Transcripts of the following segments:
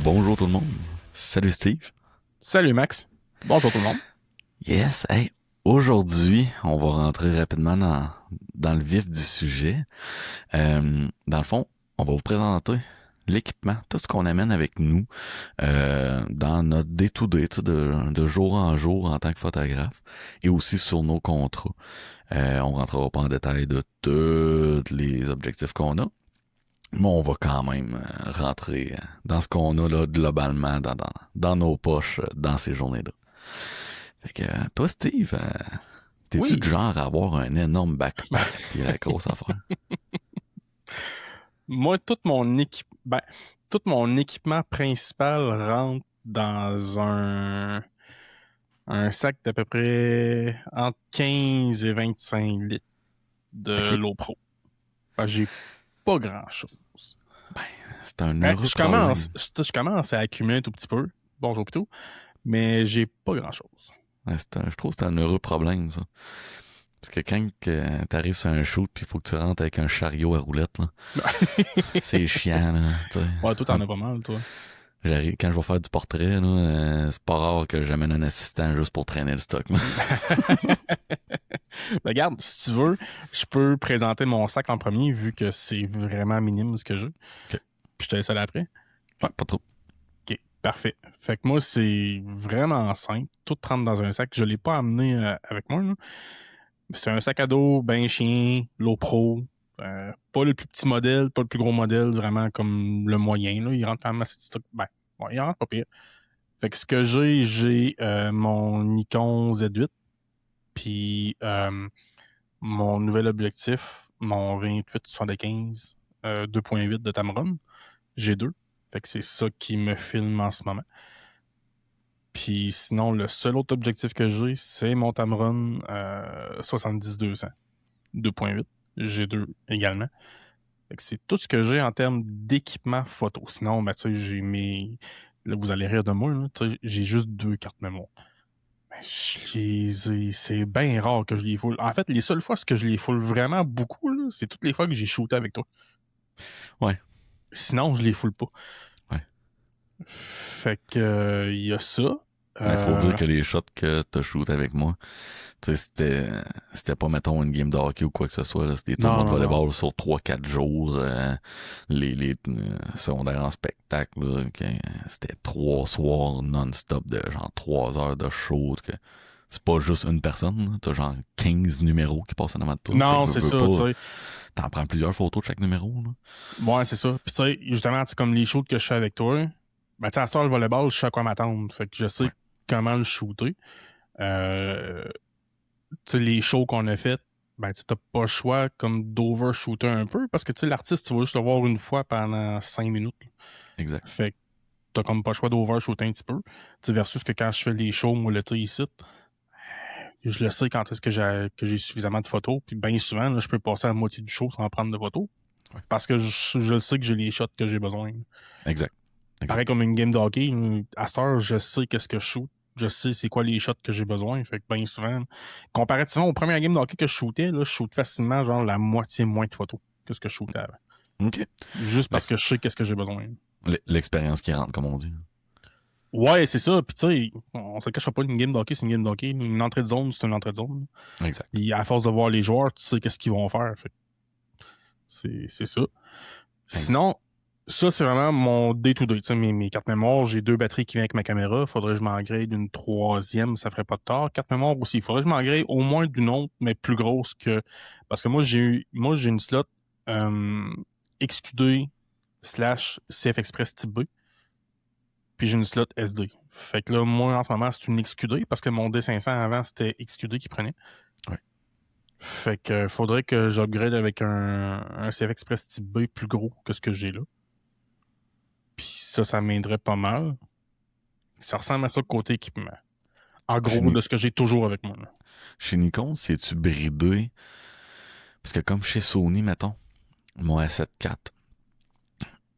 Bonjour tout le monde. Salut Steve. Salut Max. Bonjour tout le monde. Yes, hey, aujourd'hui, on va rentrer rapidement dans le vif du sujet. Dans le fond, on va vous présenter l'équipement, tout ce qu'on amène avec nous dans notre day-to-day, tu sais, de jour en jour en tant que photographe et aussi sur nos contrats. On rentrera pas en détail de tous les objectifs qu'on a, mais on va quand même rentrer dans ce qu'on a là globalement dans nos poches dans ces journées-là. Fait que toi, Steve, t'es-tu Oui. du genre à avoir un énorme backpack pis la grosse affaire? Moi, tout mon équipement principal rentre dans un sac d'à peu près entre 15 et 25 litres de Ok. l'eau pro. Fait que j'ai pas grand-chose. C'est un heureux problème. Je commence à accumuler un tout petit peu. Bonjour plutôt. Mais j'ai pas grand-chose. Ouais, je trouve que c'est un heureux problème, ça. Parce que quand t'arrives sur un shoot pis il faut que tu rentres avec un chariot à roulettes, là, c'est chiant, là, tu sais. Ouais, toi, t'en as pas mal, toi. Quand je vais faire du portrait, là, c'est pas rare que j'amène un assistant juste pour traîner le stock. Là. Regarde, si tu veux, je peux présenter mon sac en premier, vu que c'est vraiment minime ce que j'ai. Ok. Puis je te laisse aller après. Ouais, pas trop. OK, parfait. Fait que moi, c'est vraiment simple. Tout rentre dans un sac. Je l'ai pas amené avec moi, là. C'est un sac à dos ben chien, low pro. Pas le plus petit modèle, pas le plus gros modèle, vraiment comme le moyen, là. Il rentre quand même assez de stock. Ben, ouais, il rentre pas pire. Fait que ce que j'ai mon Nikon Z8, puis mon nouvel objectif, mon 28-75 2.8 de Tamron. J'ai deux. Fait que c'est ça qui me filme en ce moment. Puis sinon, le seul autre objectif que j'ai, c'est mon Tamron 70-200 2.8. J'ai deux également. Fait que c'est tout ce que j'ai en termes d'équipement photo. Sinon, ben, tu sais, j'ai mes... Là, vous allez rire de moi, là. Tu sais, j'ai juste deux cartes mémoire. Ben, c'est bien rare que je les foule. En fait, les seules fois que je les foule vraiment beaucoup, là, c'est toutes les fois que j'ai shooté avec toi. Ouais. Sinon, je les foule pas. Ouais. Fait que il y a ça. Il faut dire que les shots que t'as shoot avec moi, tu sais, c'était pas, mettons, une game de hockey ou quoi que ce soit, là. C'était des tournois de Non. volleyball sur 3-4 jours, les secondaires en spectacle, là, c'était 3 soirs non-stop de genre 3 heures de show, que c'est pas juste une personne, là. T'as genre 15 numéros qui passent en avant de toi. Non, Fait que c'est ça, pas, tu sais. t'en prends plusieurs photos de chaque numéro, là. Ouais, c'est ça. Puis tu sais, justement, c'est comme les shoots que je fais avec toi. Ben, tu sais, à ce temps, le volleyball, je sais à quoi m'attendre. Fait que je sais Ouais. comment le shooter. Tu sais, les shows qu'on a fait, ben, tu t'as pas le choix comme d'overshooter un peu parce que, tu sais, l'artiste, tu vas juste le voir une fois pendant 5 minutes. Là. Exact. Fait que t'as comme pas le choix d'overshooter un petit peu. Tu sais, versus que quand je fais les shows, moi, l'été ici, je le sais quand est-ce que j'ai suffisamment de photos. Puis bien souvent, là, je peux passer à la moitié du show sans prendre de photos. Ouais. Parce que je sais que j'ai les shots que j'ai besoin. Exact. Pareil comme une game de hockey, à cette heure, je sais qu'est-ce que je shoot. Je sais c'est quoi les shots que j'ai besoin. Fait que bien souvent, comparativement au premier game de hockey que je shootais, là, je shoot facilement genre la moitié moins de photos que ce que je shootais avant. OK. Juste parce que je sais qu'est-ce que j'ai besoin. L'expérience qui rentre, comme on dit. Ouais, c'est ça. Puis tu sais, on se cachera pas, une game de hockey, c'est une game de hockey. Une entrée de zone, c'est une entrée de zone. Exact. Et à force de voir les joueurs, tu sais qu'est-ce qu'ils vont faire. Fait que c'est ça. Sinon, ça, c'est vraiment mon day-to-day. Tu sais, mes cartes mémoire, j'ai deux batteries qui viennent avec ma caméra. Faudrait que je m'engraine d'une troisième, ça ferait pas de tort. Carte mémoire aussi. Faudrait que je m'engraine au moins d'une autre, mais plus grosse que... Parce que moi, j'ai une slot XQD / CF Express type B. Puis j'ai une slot SD. Fait que là, moi, en ce moment, c'est une XQD parce que mon D500 avant, c'était XQD qui prenait. Ouais. Fait que faudrait que j'upgrade avec un CF Express type B plus gros que ce que j'ai là. Puis ça m'aiderait pas mal. Ça ressemble à ça côté équipement. En gros, de ce que j'ai toujours avec moi. Là. Chez Nikon, c'est-tu bridé? Parce que comme chez Sony, mettons, mon A7 IV,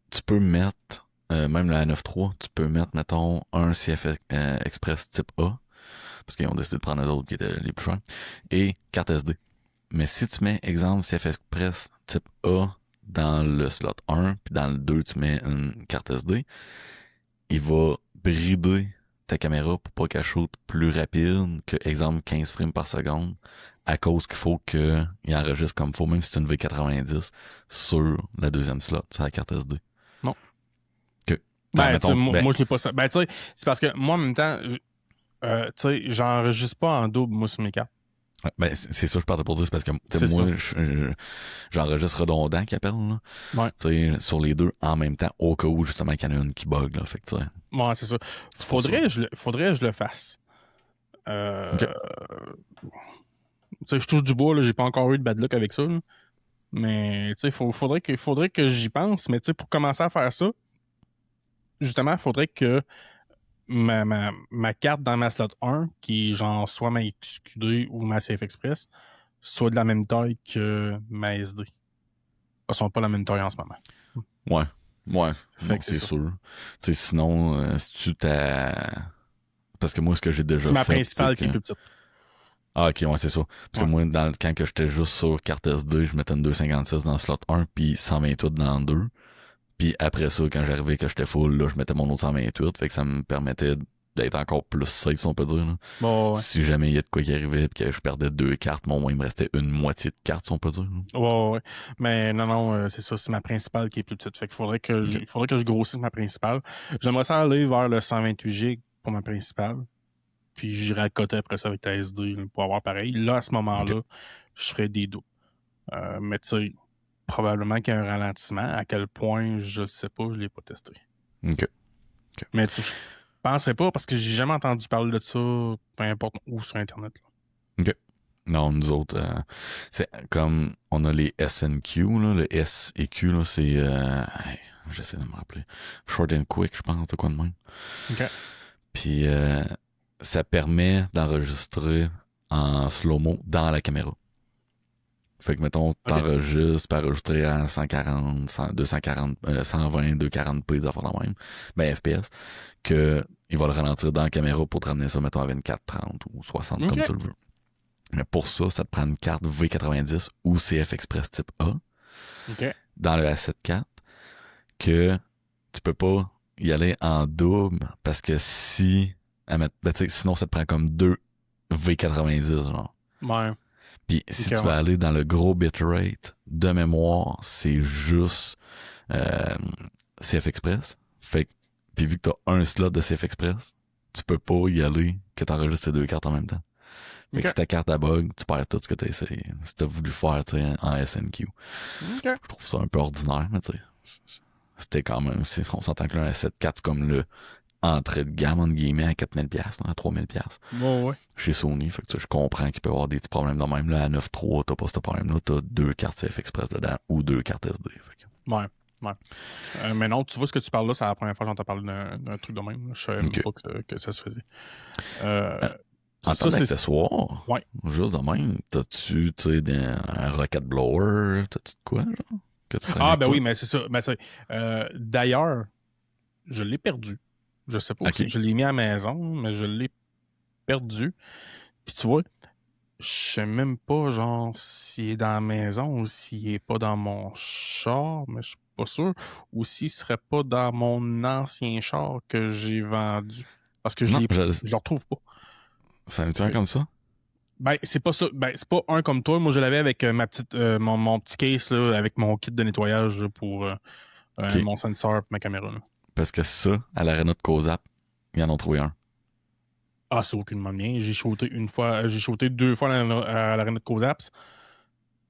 tu peux mettre, même la A9 III, tu peux mettre, mettons, un CF Express type A, parce qu'ils ont décidé de prendre les autres qui étaient les plus chers, et carte SD. Mais si tu mets, exemple, CF Express type A dans le slot 1, puis dans le 2, tu mets une carte SD, il va brider ta caméra pour pas qu'elle shoot plus rapide que, exemple, 15 frames par seconde, à cause qu'il faut qu'il enregistre comme il faut, même si c'est une V90, sur la deuxième slot, sur la carte SD. Non. Que, Ben, moi, je l'ai pas ça. Ben, tu sais, c'est parce que moi, en même temps, tu sais, j'enregistre pas en double, moi, sur mes cartes. Ouais, ben, c'est ça que je parle pour dire, c'est parce que C'est moi, j'enregistre redondant qui appelle, là. Ouais. Tu sais, sur les deux en même temps, au cas où, justement, qu'il y en a une qui bug, là. Fait que, tu sais. Ouais, c'est ça. Faudrait que je le fasse. Ok. Tu sais, je touche du bois, là, j'ai pas encore eu de bad luck avec ça, là. Mais, tu sais, faudrait que j'y pense. Mais, tu sais, pour commencer à faire ça, justement, il faudrait que ma carte dans ma slot 1, qui est genre soit ma XQD ou ma Safe Express, soit de la même taille que ma SD. Elles sont pas la même taille en ce moment. Ouais. Ouais. Fait Non, que c'est c'est ça. sûr. Tu sais, sinon, si tu t'as... Parce que moi, ce que j'ai déjà C'est ma fait, principale c'est qui est que... plus petite. Ah, ok, ouais, c'est ça. Parce Ouais. que moi, quand que j'étais juste sur carte SD, je mettais une 256 dans le slot 1, puis 128 dans le 2. Puis après ça, quand j'arrivais que j'étais full, là, je mettais mon autre 128. Fait que ça me permettait d'être encore plus safe, si on peut dire. Là. Bon, ouais. Si jamais il y a de quoi qui arrivait, puis que je perdais 2 cartes, au moins il me restait une moitié de cartes, si on peut dire. Là. Ouais. Mais non, c'est ça, c'est ma principale qui est plus petite. Fait qu'il faudrait que je grossisse ma principale. J'aimerais ça aller vers le 128 GB pour ma principale. Puis j'irai à côté après ça avec ta SD là, pour avoir pareil. Là, à ce moment-là, je ferais des dos. Mais tu sais, probablement qu'il y a un ralentissement. À quel point, je sais pas, je l'ai pas testé. OK. Mais tu sais, je penserais pas parce que j'ai jamais entendu parler de ça, peu importe où sur Internet. Là. OK. Non, nous autres, c'est comme on a les SNQ, là, le S et Q, là, c'est j'essaie de me rappeler. Short and quick, je pense, de quoi de même. OK. Puis ça permet d'enregistrer en slow-mo dans la caméra. Fait que, mettons, t'enregistres, puis enregistrer à 140, 240, 120, 240p, des affaires de même, ben FPS, que il va le ralentir dans la caméra pour te ramener ça, mettons, à 24, 30 ou 60, comme tu le veux. Mais pour ça, ça te prend une carte V90 ou CF Express type A dans le A7 IV que tu peux pas y aller en double parce que sinon ça te prend comme deux V90 genre. Ouais. Puis si tu vas aller dans le gros bitrate de mémoire, c'est juste CF Express. Fait que puis vu que t'as un slot de CF Express, tu peux pas y aller que t'enregistres ces deux cartes en même temps. Fait que si ta carte à bug, tu perds tout ce que t'as essayé. Si t'as voulu faire en SNQ. Je trouve ça un peu ordinaire, mais tu sais. C'était quand même, on s'entend que là, un S7 IV, c'est comme le entrée de gamme, entre guillemets, à 4000$, à 3000$. Ouais. Chez Sony, fait que tu sais, je comprends qu'il peut y avoir des petits problèmes de même. Là, à 9.3, t'as pas ce problème-là. T'as deux cartes CF Express dedans ou deux cartes SD. Fait que... Ouais. Mais non, tu vois ce que tu parles là, c'est la première fois que j'entends parler d'un truc de même. Je savais même pas que ça se faisait. En termes d'accessoires, ouais. Juste de même, t'as-tu, tu sais, un rocket blower, t'as-tu de quoi, genre? Que tu Oui, mais c'est ça. Ben, d'ailleurs, je l'ai perdu. Je sais pas si je l'ai mis à la maison, mais je l'ai perdu. Puis tu vois, je sais même pas, genre, s'il est dans la maison ou s'il est pas dans mon char, mais je suis pas sûr. Ou s'il serait pas dans mon ancien char que j'ai vendu. Parce que je le retrouve pas. Ça est un comme ça? Ben, c'est pas ça. Ben, c'est pas un comme toi. Moi, je l'avais avec mon petit case, là, avec mon kit de nettoyage là, pour mon sensor et ma caméra. Là. Parce que ça, à l'arena de Cozap, ils en ont trouvé un. Ah, c'est aucunement mien. J'ai shooté deux fois à l'arena de Cozaps.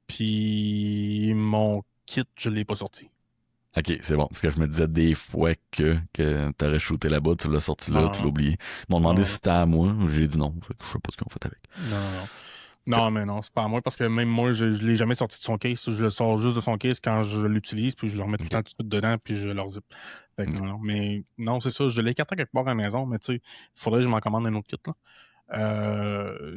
Puis mon kit, je l'ai pas sorti. Ok, c'est bon. Parce que je me disais des fois que t'aurais shooté là-bas, tu l'as sorti là, tu l'as oublié. Ils m'ont demandé si c'était à moi. J'ai dit non. Fait que je sais pas ce qu'ils ont fait avec. Non, mais non, c'est pas à moi parce que même moi, je l'ai jamais sorti de son case. Je le sors juste de son case quand je l'utilise, puis je le remets tout le temps tout de suite dedans, puis je le zip. Fait que non, mais non, c'est ça. Je l'ai écarté quelque part à la maison, mais tu sais, il faudrait que je m'en commande un autre kit. Là.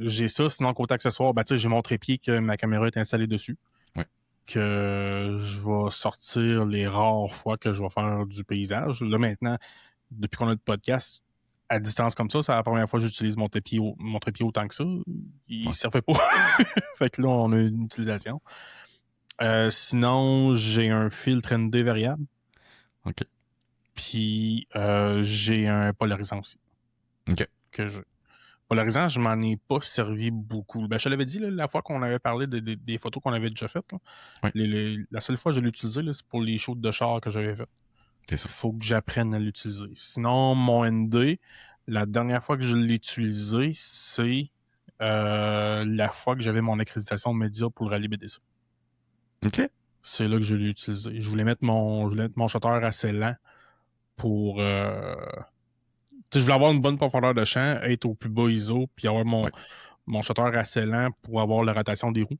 J'ai ça. Sinon, côté accessoire, ben, tu sais, j'ai mon trépied que ma caméra est installée dessus. Ouais. Que je vais sortir les rares fois que je vais faire du paysage. Là, maintenant, depuis qu'on a le podcast, à distance comme ça, c'est la première fois que j'utilise mon trépied autant que ça. Il servait pas. Fait que là, on a une utilisation. Sinon, j'ai un filtre ND variable. OK. Puis j'ai un polarisant aussi. OK. Que je... Polarisant, je m'en ai pas servi beaucoup. Ben, je te l'avais dit là, la fois qu'on avait parlé des photos qu'on avait déjà faites. Là. Oui. La seule fois que je l'ai utilisé, là, c'est pour les shoots de char que j'avais fait. C'est ça. Il faut que j'apprenne à l'utiliser. Sinon, mon ND, la dernière fois que je l'ai utilisé, c'est la fois que j'avais mon accréditation média pour le rallye BDC. OK. C'est là que je l'ai utilisé. Je voulais mettre mon shutter assez lent pour... je voulais avoir une bonne profondeur de champ, être au plus bas ISO, puis avoir mon shutter assez lent pour avoir la rotation des roues.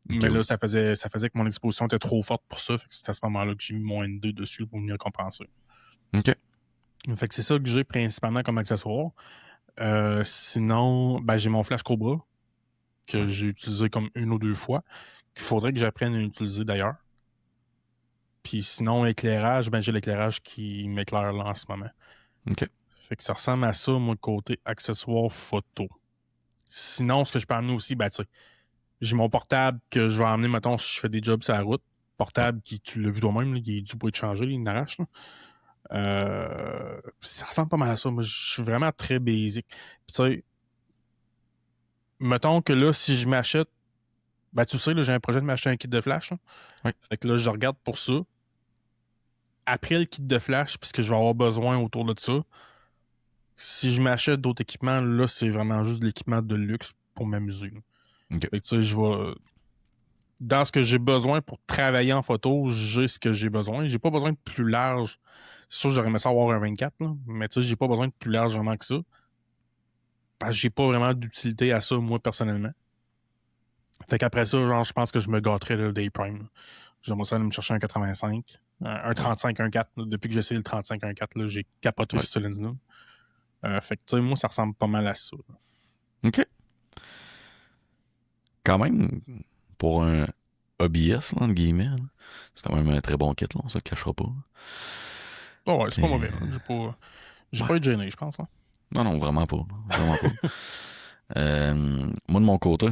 Okay, mais là, ça faisait que mon exposition était trop forte pour ça. Fait que c'est à ce moment-là que j'ai mis mon N2 dessus pour venir compenser. OK. Fait que c'est ça que j'ai principalement comme accessoire. Sinon, ben, j'ai mon flash Cobra que j'ai utilisé comme 1 ou 2 fois, qu'il faudrait que j'apprenne à utiliser d'ailleurs. Puis sinon, éclairage, ben j'ai l'éclairage qui m'éclaire là en ce moment. OK. Fait que ça ressemble à ça, moi, côté accessoire photo. Sinon, ce que je peux amener aussi, ben tu sais, j'ai mon portable que je vais emmener, mettons, si je fais des jobs sur la route. Portable qui, tu l'as vu toi-même, là, il est dû pour être changé, il n'arrache. Ça ressemble pas mal à ça. Moi, je suis vraiment très basic. Puis tu sais, mettons que là, si je m'achète, ben tu sais, là, j'ai un projet de m'acheter un kit de flash. Là. Oui. Fait que là, je regarde pour ça. Après le kit de flash, puisque je vais avoir besoin autour de ça, si je m'achète d'autres équipements, là, c'est vraiment juste de l'équipement de luxe pour m'amuser. Okay. Fait que tu sais, je vais... Dans ce que j'ai besoin pour travailler en photo, j'ai ce que j'ai besoin. J'ai pas besoin de plus large. C'est sûr, j'aurais aimé ça avoir un 24, là, mais tu sais, j'ai pas besoin de plus large vraiment que ça. Parce que j'ai pas vraiment d'utilité à ça, moi, personnellement. Fait qu'après ça, genre, je pense que je me gâterais le Day Prime. Là. J'aimerais ça aller me chercher un 85, un 35, un 4. Là. Depuis que j'ai essayé le 35, un 4, là, j'ai capoté sur ce lens-là. Fait que, tu sais, moi, ça ressemble pas mal à ça. Là. OK. Quand même, pour un hobbyiste, là, entre guillemets, là, c'est quand même un très bon kit, là, on se le cachera pas. Oh ouais, c'est pas mauvais. Là. J'ai pas été gêné, je pense. Là. Non, vraiment pas. Vraiment pas. Moi, de mon côté,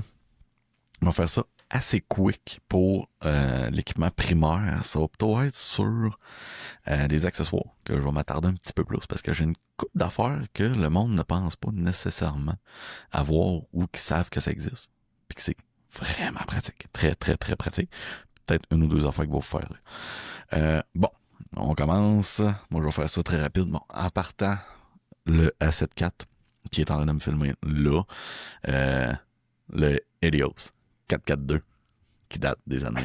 on va faire ça assez quick pour l'équipement primaire. Ça va plutôt être sur des accessoires que je vais m'attarder un petit peu plus parce que j'ai une couple d'affaires que le monde ne pense pas nécessairement avoir ou qui savent que ça existe. Puis que c'est vraiment pratique. Très, très, très pratique. Peut-être 1 ou 2 affaires qui vont vous faire. Bon, on commence. Moi, je vais faire ça très rapide. Bon, en partant, le A7 IV qui est en train de me filmer là. Le Helios 442 qui date des années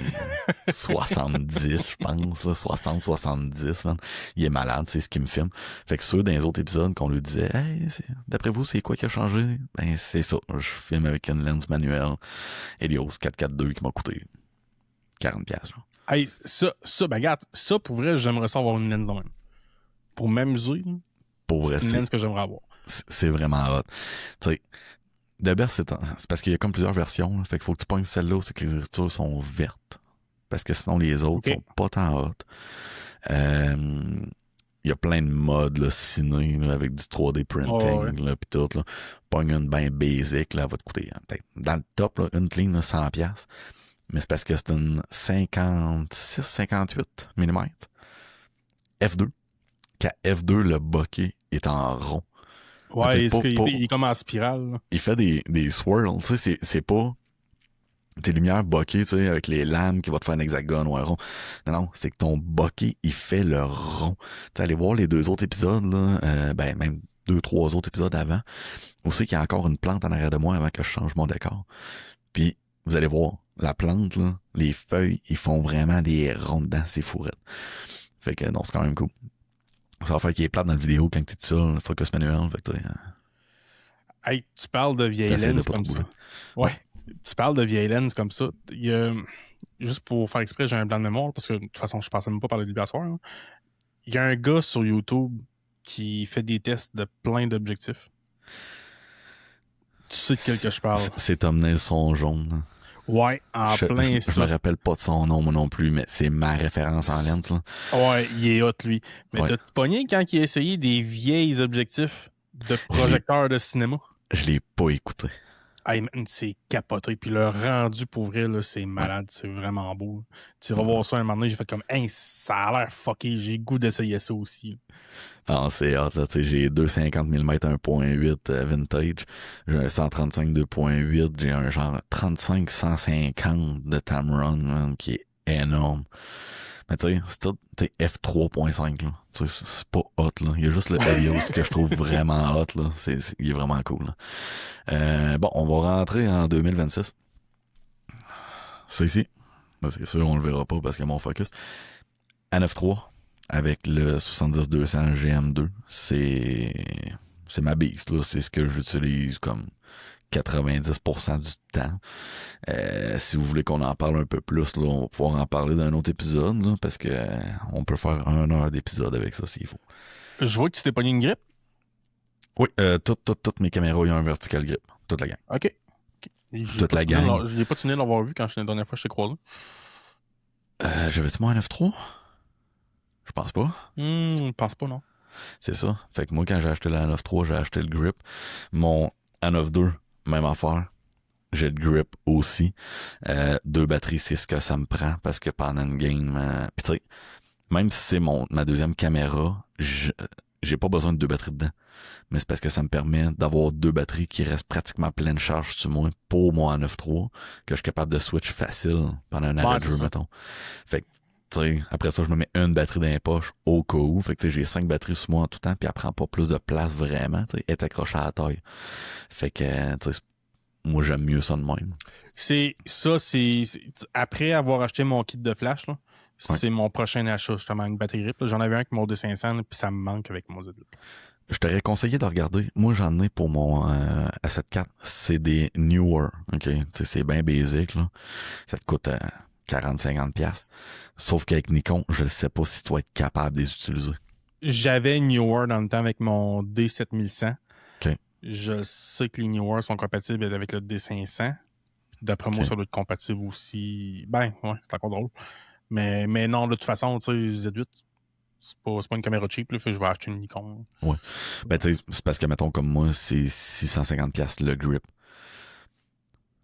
70, je pense, 60-70, man. Il est malade, c'est ce qui me filme. Fait que ceux dans les autres épisodes qu'on lui disait, hey, d'après vous, c'est quoi qui a changé? Ben, c'est ça. Je filme avec une lens manuelle Helios 442 qui m'a coûté 40$. Genre. Hey, ça, ben, regarde, ça, pour vrai, j'aimerais ça avoir une lens de même. Pour m'amuser, pour vrai, c'est une lens que j'aimerais avoir. C'est vraiment hot. Tu sais, d'abord, c'est parce qu'il y a comme plusieurs versions. Là, fait qu'il faut que tu pognes celle-là où c'est que les écritures sont vertes. Parce que sinon, les autres sont pas tant hot. Il y a plein de modes là, ciné là, avec du 3D printing là, pis tout. Là. Pogne une bien basic, là, elle va te coûter peut-être dans le top, là, une clean, là, 100$. Mais c'est parce que c'est une 56-58 mm. F2. Qu'à F2, le bokeh est en rond. Ouais, il est comme en spirale. Là. Il fait des swirls, tu sais, c'est pas tes lumières bokeh, tu sais, avec les lames qui vont te faire un hexagone ou un rond. Non, c'est que ton bokeh, il fait le rond. Tu sais, allez voir les 2 autres épisodes, là, ben, même 2-3 autres épisodes avant. Aussi qu'il y a encore une plante en arrière de moi avant que je change mon décor. Puis, vous allez voir, la plante, là, les feuilles, ils font vraiment des ronds dedans, c'est fourrette. Fait que, non, c'est quand même cool. Ça va faire qu'il est plate dans la vidéo quand t'es tout seul, le focus manuel. Fait que, hey, tu parles de vieilles lenses comme ça. Ouais. Tu parles de vieilles lenses comme ça. Il y a, juste pour faire exprès, j'ai un blanc de mémoire parce que de toute façon, je pensais même pas parler de lui à soir. Hein. Il y a un gars sur YouTube qui fait des tests de plein d'objectifs. Tu sais de quel que je parle. C'est Tom Nelson jaune. Ouais, plein ça. Je me rappelle pas de son nom, moi non plus, mais c'est ma référence en lens. Là. Ouais, il est hot, lui. Mais t'as pogné quand il a essayé des vieilles objectifs de projecteurs de cinéma? Je l'ai pas écouté. Hey, man, c'est capoté. Puis le rendu, pour vrai, là, c'est malade. C'est vraiment beau. Tu vas voir ça un moment donné, j'ai fait comme, hey, ça a l'air fucké. J'ai le goût d'essayer ça aussi. Ah, c'est hot, là, tu sais, j'ai 250 mm 1.8 vintage, j'ai un 135 2.8, j'ai un genre 35 150 de Tamron, man, qui est énorme. Mais tu sais, c'est tout, tu sais, f3.5, là. Tu sais, c'est pas hot, là. Il y a juste le Helios que je trouve vraiment hot, là. Il est vraiment cool, là. Bon, on va rentrer en 2026. C'est ici. Ben, c'est sûr, on le verra pas parce que mon focus. A9 avec le 70-200 GM2, c'est ma beast, là. C'est ce que j'utilise comme 90% du temps. Si vous voulez qu'on en parle un peu plus, là, on va pouvoir en parler dans un autre épisode, là, parce que on peut faire 1 heure d'épisode avec ça s'il faut. Je vois que tu t'es pogné une grippe. Oui, toutes mes caméras, il y a un vertical grip. Toute la gang. OK. Toute la gang. Je n'ai pas tenu de l'avoir vu quand la dernière fois que je t'ai croisé. J'avais-tu mon A9 Je pense pas. Je pense pas, non. C'est ça. Fait que moi, quand j'ai acheté la A9 j'ai acheté le grip. Mon A9 même affaire. J'ai le grip aussi. 2 batteries, c'est ce que ça me prend parce que pendant une game, pis tu sais, même si c'est ma deuxième caméra, j'ai pas besoin de 2 batteries dedans. Mais c'est parce que ça me permet d'avoir 2 batteries qui restent pratiquement pleine charge sur moi pour mon A9 que je suis capable de switch facile pendant un arrêt de jeu, mettons. Fait que, tu sais, après ça, je me mets une batterie dans les poches au cas où. Fait que, tu sais, j'ai 5 batteries sur moi en tout temps, puis elle prend pas plus de place vraiment, tu sais, elle est accrochée à la taille. Fait que, tu sais, moi, j'aime mieux ça de même. C'est après avoir acheté mon kit de flash, là, c'est mon prochain achat, justement, une batterie grip. J'en avais un avec mon D500, puis ça me manque avec mon Z8. Je t'aurais conseillé de regarder. Moi, j'en ai pour mon A7 IV. C'est des newer, OK? T'sais, c'est bien basic, là. Ça te coûte 40-50$. Sauf qu'avec Nikon, je ne sais pas si tu vas être capable de les utiliser. J'avais Newer dans le temps avec mon D7100. OK. Je sais que les Newer sont compatibles avec le D500. D'après moi, ça doit être compatible aussi. Ben, ouais, c'est encore drôle. Mais non, de toute façon, tu sais, Z8, c'est pas une caméra cheap, là, fait que je vais acheter une Nikon. Ouais. Ben, tu sais, c'est parce que, mettons, comme moi, c'est 650$ le grip.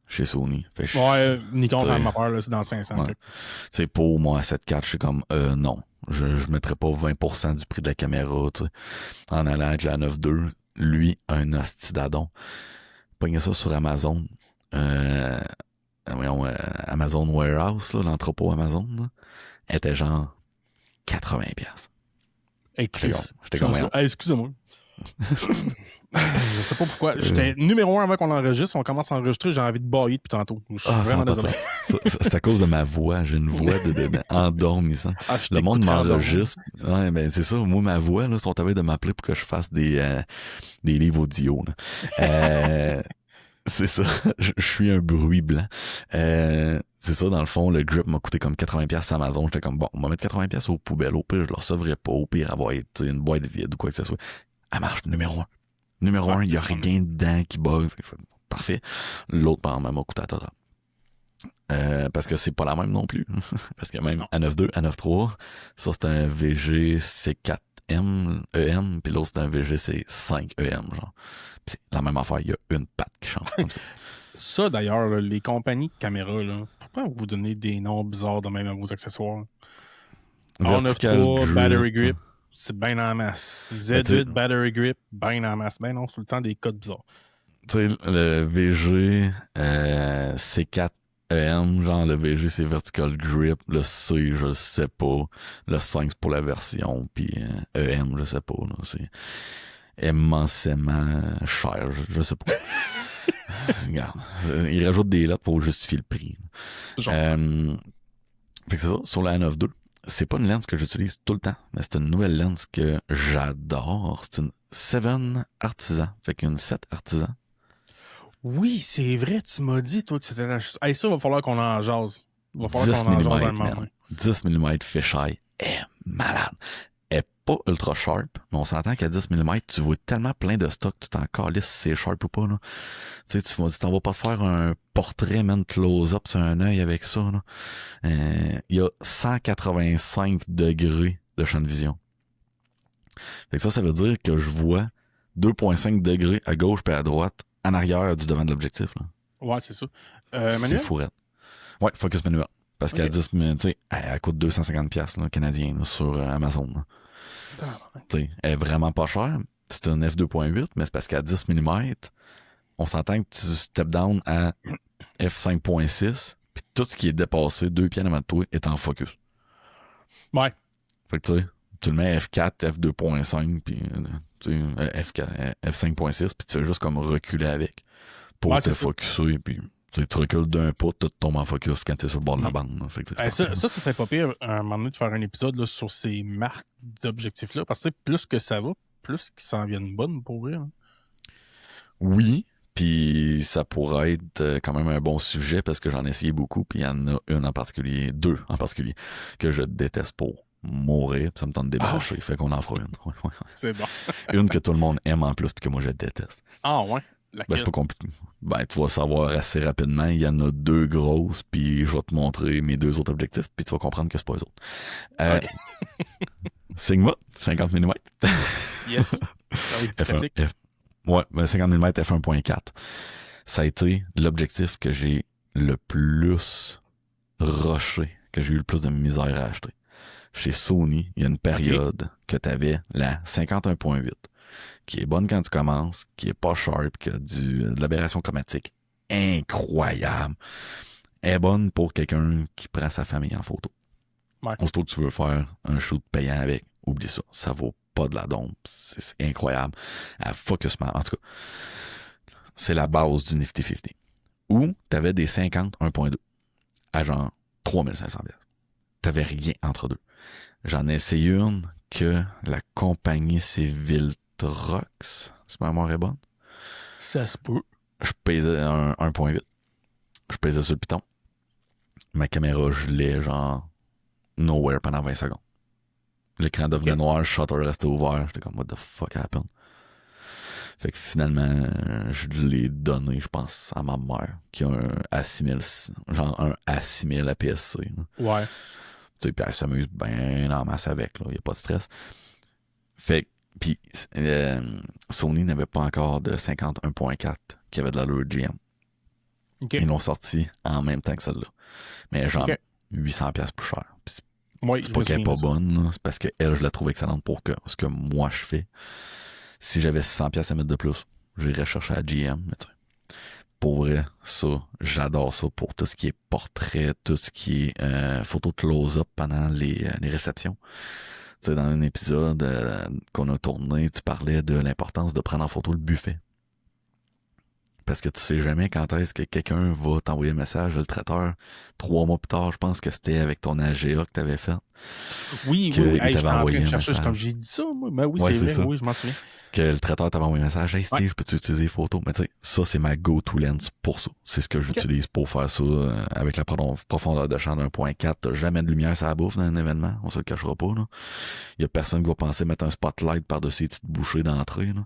Chez Sony. Fait ouais, Nikon, fait ma peur, là, c'est dans 500. Ouais. Tu sais, pour moi, à 7.4, je suis comme, non. Je mettrais pas 20% du prix de la caméra, tu sais. En allant avec la 9.2, lui, un hostie d'adon. Pognez ça sur Amazon. Amazon Warehouse, là, l'entrepôt Amazon, là, était genre 80$. Hey, j'étais comme, hey, excusez-moi. Je sais pas pourquoi. J'étais numéro 1 avant qu'on enregistre. On commence à enregistrer. J'ai envie de bailler depuis tantôt. Je suis vraiment désolé. C'est à cause de ma voix. J'ai une voix endormissante. Le monde m'enregistre. Ouais, ben, c'est ça. Moi, ma voix, là, sont en train de m'appeler pour que je fasse des livres audio, là. C'est ça. Je suis un bruit blanc. C'est ça, dans le fond, le grip m'a coûté comme 80$ sur Amazon. J'étais comme, bon, on va mettre 80$ aux poubelles. Au pire, je le recevrai pas. Au pire, avoir une boîte vide ou quoi que ce soit. Elle marche, numéro 1. Numéro 1, il y a rien dedans qui bug. Parfait. L'autre, par exemple, m'a coûté à total. Parce que c'est pas la même non plus. Parce que même A9 A9 ça c'est un VG C4M EM, puis l'autre c'est un VG C5 EM, genre. Pis c'est la même affaire, il y a une patte qui change. Ça d'ailleurs, là, les compagnies de caméras, là, pourquoi vous donnez des noms bizarres de même à vos accessoires? A9 Battery Grip, c'est bien en masse. Z8 Battery Grip, bien en masse. Ben non, c'est tout le temps des codes bizarres. Tu sais, le VG C4 EM, genre le VG c'est Vertical Grip, le C je sais pas, le 5 c'est pour la version, puis EM je sais pas, là, c'est immensément cher, je sais pas. Regarde, ils rajoutent des lettres pour justifier le prix. Fait que c'est ça, sur la A9 c'est pas une lens que j'utilise tout le temps, mais c'est une nouvelle lens que j'adore. C'est une 7 Artisan, fait qu'une 7 Artisan. Oui, c'est vrai, tu m'as dit, toi, que c'était la... Hey, ça, va falloir qu'on en jase. Va falloir 10 qu'on en jase mm, un moment. 10 mm fisheye est malade. Elle est pas ultra sharp, mais on s'entend qu'à 10 mm, tu vois tellement plein de stock, tu t'en calisses si c'est sharp ou pas, là. Tu sais, tu t'en vas pas faire un portrait, même close-up sur un œil avec ça, là. Il y a 185 degrés de champ de vision. Fait que ça veut dire que je vois 2,5 degrés à gauche et à droite en arrière du devant de l'objectif, là. Ouais, c'est ça. C'est Manuel? fourette. Ouais, focus manuel. Parce qu'à Ok. 10 minutes, tu sais, elle coûte 250$ là, canadien là, sur Amazon. Là. Tu sais, elle est vraiment pas chère. C'est un f2.8, mais c'est parce qu'à 10 mm, on s'entend que tu step down à f5.6, puis tout ce qui est dépassé 2 pieds devant de toi est en focus. Ouais. Fait que tu sais, tu le mets à F4, F2.5, puis tu sais, F5.6, puis tu fais juste comme reculer avec pour Ouais, te c'est ça. focusser, puis tu recules d'un pas, tout tombe en focus quand t'es sur le bord de la bande. Là. Fait que, c'est Ça, parfait. ça serait pas pire à un moment donné de faire un épisode là, sur ces marques d'objectifs-là. Parce que tu sais, plus que ça va, plus qu'ils s'en viennent bonnes pour vrai. Hein. Oui, puis ça pourrait être quand même un bon sujet parce que j'en ai essayé beaucoup, puis il y en a une en particulier, deux en particulier, que je déteste pour mourir, puis ça me tente de débrancher, fait qu'on en fera une. Ouais, ouais. C'est bon. Une que tout le monde aime en plus, puis que moi je déteste. Ah ouais. Ben, Laquelle? c'est pas compliqué. Ben, tu vas savoir assez rapidement. Il y en a deux grosses, puis je vais te montrer mes deux autres objectifs, puis tu vas comprendre que c'est pas les autres. Ok. Sigma, 50 mm. Yes. Ah oui, classique. Ouais, ben 50 mm f1.4. Ça a été l'objectif que j'ai le plus rushé, que j'ai eu le plus de misère à acheter. Chez Sony, il y a une période que tu avais la 51.8, qui est bonne quand tu commences, qui est pas sharp, qui a de l'aberration chromatique incroyable. Elle est bonne pour quelqu'un qui prend sa famille en photo. Ouais. Aussitôt que tu veux faire un shoot payant avec, oublie ça. Ça vaut pas de la dompe. C'est incroyable. Elle focus man. En tout cas, c'est la base du Nifty 50. Ou t'avais des 50 1.2 à genre 3500$. T'avais rien entre deux. J'en ai essayé une que la compagnie c'est Viltrox, si ma mémoire est bonne. Ça se peut. Je pesais un 1.8. Je pesais sur le piton. Ma caméra gelait genre nowhere pendant 20 secondes. L'écran devenait noir, le shutter restait ouvert. J'étais comme, what the fuck happened? Fait que finalement, je l'ai donné, je pense, à ma mère, qui a un A6000, genre un A6000 APS-C. Là. Ouais. Tu sais, puis elle s'amuse bien en masse avec, là. Y a pas de stress. Fait que, puis Sony n'avait pas encore de 51.4 qui avait de l'allure GM. OK. Ils l'ont sorti en même temps que celle-là. Mais genre OK. 800$ plus cher. Puis Oui, c'est je pas me qu'elle est souviens pas de ça. bonne, là. C'est parce que elle, je la trouve excellente pour ce que moi je fais. Si j'avais 600$ à mettre de plus, j'irais chercher à GM. Mais tu sais, pour vrai, ça, j'adore ça pour tout ce qui est portrait, tout ce qui est photo close-up pendant les réceptions. Tu sais, dans un épisode qu'on a tourné, tu parlais de l'importance de prendre en photo le buffet. Parce que tu sais jamais quand est-ce que quelqu'un va t'envoyer un message, le traiteur, 3 mois plus tard, je pense que c'était avec ton AGA que t'avais fait. Oui, Que oui, oui. il Hey, t'avait j'étais en train envoyé de un chercher, message. comme j'ai dit ça, moi. Ben oui, Ouais, c'est c'est vrai. ça. Oui, je m'en souviens. Que le traiteur t'avait envoyé un message. Hey Steve, Ouais. je peux-tu utiliser les photos? Mais tu sais, ça, c'est ma go-to lens pour ça. C'est ce que j'utilise pour faire ça avec la profondeur de champ d'1.4. T'as jamais de lumière sur la bouffe dans un événement. On se le cachera pas, là. Il y a personne qui va penser mettre un spotlight par-dessus les petites bouchées d'entrée, là.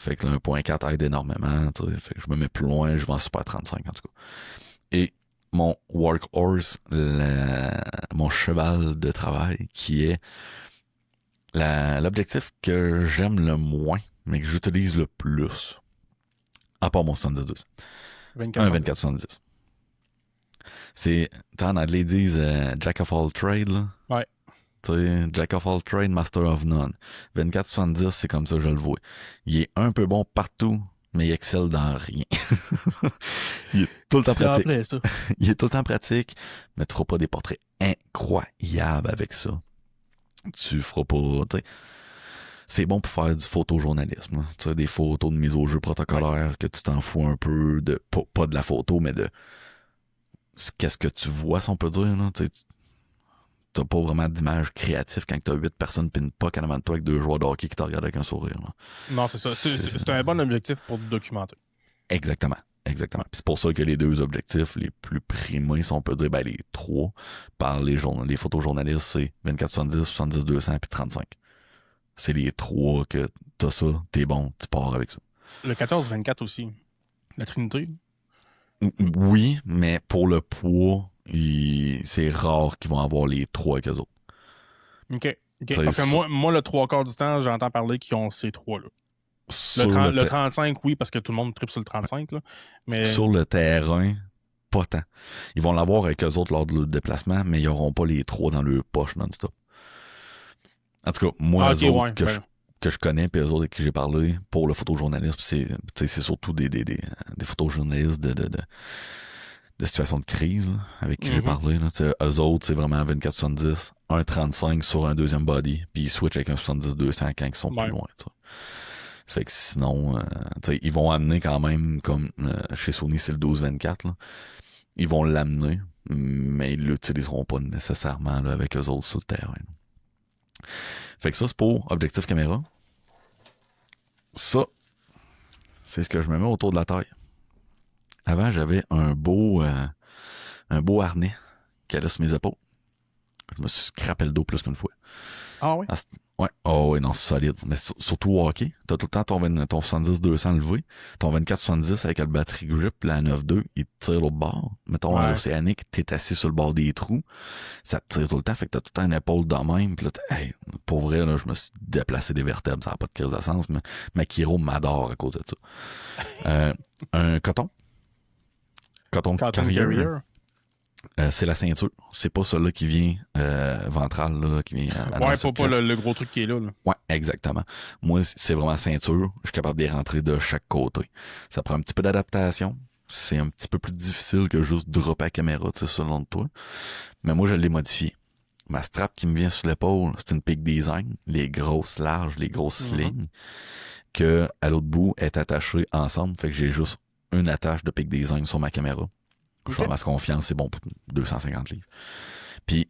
Fait que le 1.4 aide énormément, tu sais. Fait que je me mets plus loin, je vais en Super 35, en tout cas. Et mon workhorse, mon cheval de travail, qui est l'objectif que j'aime le moins, mais que j'utilise le plus, à part mon 70-200. 24. Un 24-70. C'est, en anglais, ils disent Jack of all trades, là. Ouais. Tu sais, Jack of all trades, master of none. 24-70, c'est comme ça que je le vois. Il est un peu bon partout, mais il excelle dans rien. Il est tout le temps pratique. Plaît, ça. Il est tout le temps pratique, mais tu feras pas des portraits incroyables avec ça. Tu feras pas, tu sais. C'est bon pour faire du photojournalisme. Là. Tu sais, des photos de mise au jeu protocolaire, que tu t'en fous un peu de, pas de la photo, mais de qu'est-ce que tu vois, si on peut dire. Là. Tu sais, t'as pas vraiment d'image créative quand t'as 8 personnes pis une puck en avant de toi avec 2 joueurs de hockey qui te regardent avec un sourire. Là. Non, c'est ça. C'est un bon objectif pour documenter. Exactement. Exactement. Puis c'est pour ça que les deux objectifs les plus primés, si on peut dire, ben les trois, par les photojournalistes, c'est 24-70, 70-200 puis 35. C'est les trois que t'as ça, t'es bon, tu pars avec ça. Le 14-24 aussi. La Trinité. Oui, mais pour le poids, c'est rare qu'ils vont avoir les trois avec eux autres. OK. Parce que moi, le 3/4 du temps, j'entends parler qu'ils ont ces trois-là. Le 35, oui, parce que tout le monde tripe sur le 35, là. Mais... Sur le terrain, pas tant. Ils vont l'avoir avec eux autres lors de leur déplacement, mais ils n'auront pas les 3 dans leur poche non-stop. En tout cas, moi, eux autres que je connais, puis eux autres avec qui j'ai parlé pour le photojournalisme, c'est surtout des photojournalistes de situations de crise là, avec qui j'ai parlé. Là. Eux autres, c'est vraiment 24-70, un 35 sur un deuxième body, puis ils switchent avec un 70-200 quand ils sont plus loin. T'sais. Fait que sinon, ils vont amener quand même, comme chez Sony, c'est le 12-24, là. Ils vont l'amener, mais ils l'utiliseront pas nécessairement là, avec eux autres sur le terrain. Fait que ça, c'est pour objectif caméra. Ça, c'est ce que je me mets autour de la taille. Avant, j'avais un beau harnais qui allait sur mes épaules. Je me suis scrapé le dos plus qu'une fois. Ah oui? Ouais. Oh oui, non, c'est solide. Mais surtout au hockey, t'as tout le temps ton 70-200 levé, ton 24-70 avec la batterie grip, la 9.2, il te tire l'autre bord. Mettons, à l'Océanique, t'es assis sur le bord des trous, ça te tire tout le temps, fait que t'as tout le temps une épaule de même, pis là, hey, pour vrai, là, je me suis déplacé des vertèbres, ça n'a pas de crise de sens, mais ma Kiro m'adore à cause de ça. Un coton. Coton carrier. C'est la ceinture. C'est pas celui-là qui vient ventral, là, qui vient pas le gros truc qui est là. Ouais, exactement. Moi, c'est vraiment ceinture. Je suis capable de les rentrer de chaque côté. Ça prend un petit peu d'adaptation. C'est un petit peu plus difficile que juste dropper la caméra, tu sais, selon toi. Mais moi, je l'ai modifié. Ma strap qui me vient sur l'épaule, c'est une Peak Design. Les grosses lignes, que à l'autre bout est attachée ensemble. Fait que j'ai juste une attache de Peak Design sur ma caméra. Je fais masse confiance, c'est bon pour 250 livres. Puis,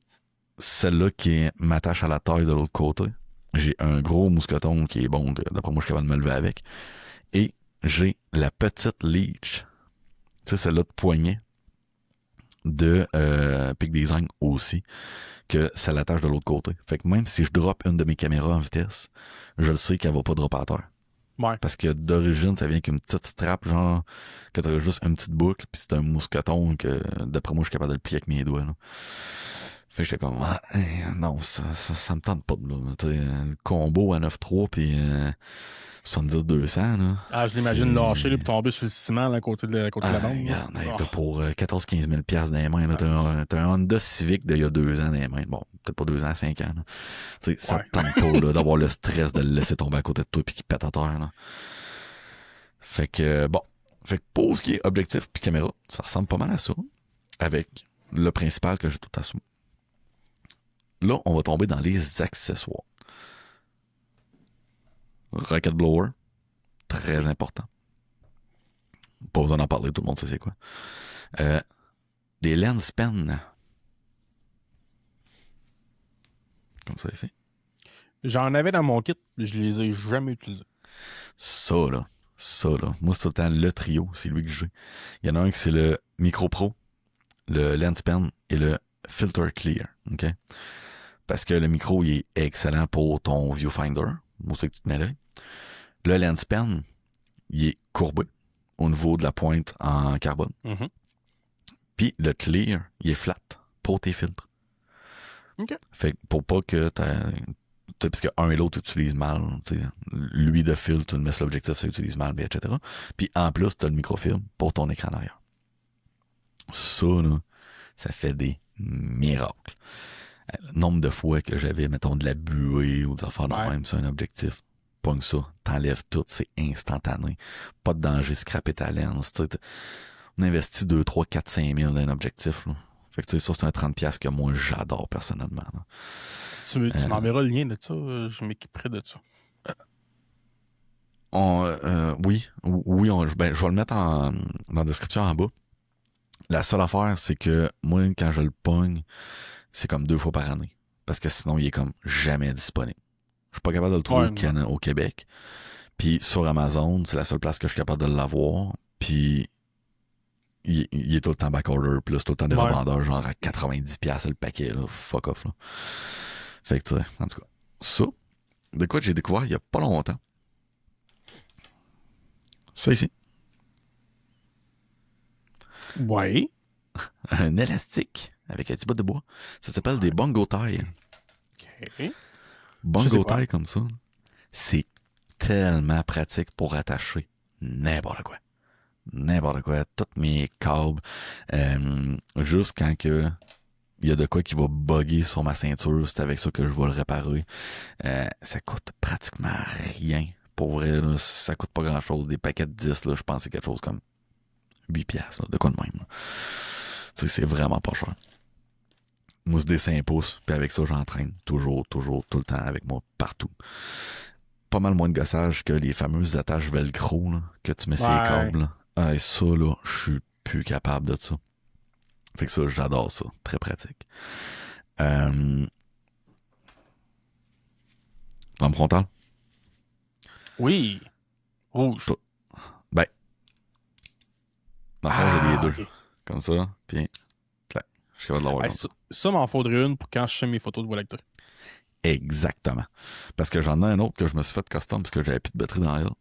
celle-là qui m'attache à la taille de l'autre côté, j'ai un gros mousqueton qui est bon, d'après moi, je suis capable de me lever avec. Et j'ai la petite leech, tu sais, celle-là de poignet de Peak Design aussi, que ça l'attache de l'autre côté. Fait que même si je drop une de mes caméras en vitesse, je le sais qu'elle va pas dropper à terre. Ouais. Parce que d'origine, ça vient avec une petite strap, genre, que t'as juste une petite boucle, puis c'est un mousqueton que, d'après moi, je suis capable de le plier avec mes doigts, là. Fait que j'étais comme, non, ça me tente pas de, là. Le combo à 9.3 puis 70-200, là. Ah, je l'imagine lâcher, puis tomber sur le ciment, là, à côté de la bande. Regarde, t'as pour 14-15 000 $, dans les mains, là. T'as un Honda Civic d'il y a 2 ans dans les mains. Bon, peut-être pas 2 ans, 5 ans, là. Tu sais, ça te tente pas, là, d'avoir le stress de le laisser tomber à côté de toi puis qu'il pète à terre, là. Fait que, bon. Fait que pour ce qui est objectif puis caméra, ça ressemble pas mal à ça. Avec le principal que j'ai tout assumé. Là, on va tomber dans les accessoires. Rocket blower, très important. Pas besoin d'en parler, tout le monde sait c'est quoi. Des lens pen. Comme ça ici. J'en avais dans mon kit, mais je les ai jamais utilisés. Ça là. Moi, c'est tout le temps le trio, c'est lui que j'ai. Il y en a un qui c'est le Micro Pro, le lens pen et le Filter Clear. OK? Parce que le micro, il est excellent pour ton viewfinder. Moi, c'est que tu te mets là. Le lens pen, il est courbé au niveau de la pointe en carbone. Puis le clear, il est flat pour tes filtres. OK. Fait que pour pas que parce que un et l'autre utilisent mal. Lui de filtre, tu mets sur l'objectif, ça utilise mal, etc. Puis en plus, tu as le microfilm pour ton écran arrière. Ça, là, ça fait des miracles. Le nombre de fois que j'avais, mettons, de la buée ou des affaires de même, c'est un objectif. Pogne ça, t'enlèves tout, c'est instantané. Pas de danger, scraper ta lens. On investit 2, 3, 4, 5 000 dans un objectif. Là. Fait que tu sais, ça, c'est un 30$ que moi, j'adore personnellement. Là. Tu m'enverras le lien de ça, je m'équiperai de ça. Oui, je vais le mettre dans la description en bas. La seule affaire, c'est que moi, quand je le pogne, c'est comme 2 fois par année. Parce que sinon, il est comme jamais disponible. Je suis pas capable de le trouver au Québec. Puis sur Amazon, c'est la seule place que je suis capable de l'avoir. Puis il est tout le temps backorder. Puis là, c'est tout le temps des revendeurs genre à 90$ le paquet. Là. Fuck off. Là. Fait que, en tout cas, ça, de quoi j'ai découvert il y a pas longtemps. Ça ici. Ouais. Un élastique avec un petit bout de bois. Ça s'appelle des bongo ties. OK. Bongo ties comme ça. C'est tellement pratique pour attacher n'importe quoi. N'importe quoi. Tous mes câbles. Juste quand que il y a de quoi qui va bugger sur ma ceinture, c'est avec ça que je vais le réparer. Ça coûte pratiquement rien. Pour vrai, là, ça coûte pas grand-chose. Des paquets de 10, là, je pense que c'est quelque chose comme 8 piastres, de quoi de même. Tu sais, c'est vraiment pas cher. Mousse des 5 pouces, puis avec ça, j'entraîne toujours, tout le temps avec moi, partout. Pas mal moins de gossage que les fameuses attaches velcro, là, que tu mets sur les câbles. Là. Ah, et ça, là, je suis plus capable de ça. Fait que ça, j'adore ça. Très pratique. Lampe frontale? Oui. Rouge. Ben, dans le fond, j'ai les deux. Okay. Comme ça, puis clac, je suis capable de l'avoir. Ça m'en faudrait une pour quand je fais mes photos de voie lactée. Exactement. Parce que j'en ai un autre que je me suis fait custom parce que j'avais plus de batterie dans elle.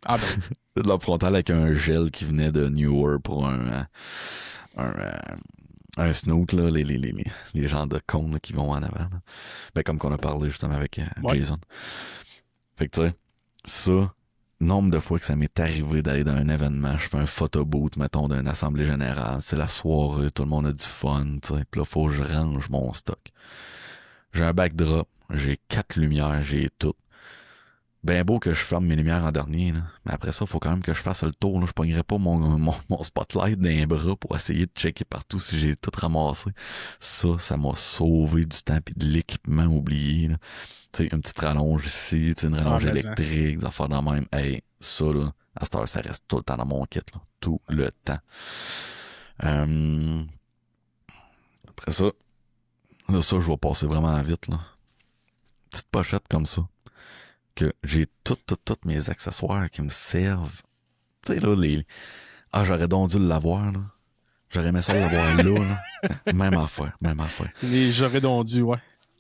Ah ben. De lampe frontale avec un gel qui venait de Newer pour un snoot, là, les gens de cônes là, qui vont en avant. Là. Ben, comme qu'on a parlé justement avec Jason. Fait que tu sais, ça, nombre de fois que ça m'est arrivé d'aller dans un événement, je fais un photoboot, mettons, d'une assemblée générale, c'est la soirée, tout le monde a du fun, tu sais, pis là, faut que je range mon stock. J'ai un backdrop, j'ai 4 lumières, j'ai tout. Ben beau que je ferme mes lumières en dernier, là. Mais après ça, faut quand même que je fasse le tour, là. Je pognerai pas mon spotlight dans les bras pour essayer de checker partout si j'ai tout ramassé. Ça m'a sauvé du temps pis de l'équipement oublié, là. Tu sais, une petite rallonge ici, une rallonge électrique, des affaires dans le même. Hey, ça, là, à cette heure, ça reste tout le temps dans mon kit, là. Tout le temps. Après ça, là, ça, je vais passer vraiment vite, là. Petite pochette comme ça. Que j'ai tous mes accessoires qui me servent. Tu sais, là, Ah, j'aurais donc dû l'avoir, là. J'aurais aimé ça l'avoir là, là. Même affaire. Les j'aurais donc dû, ouais.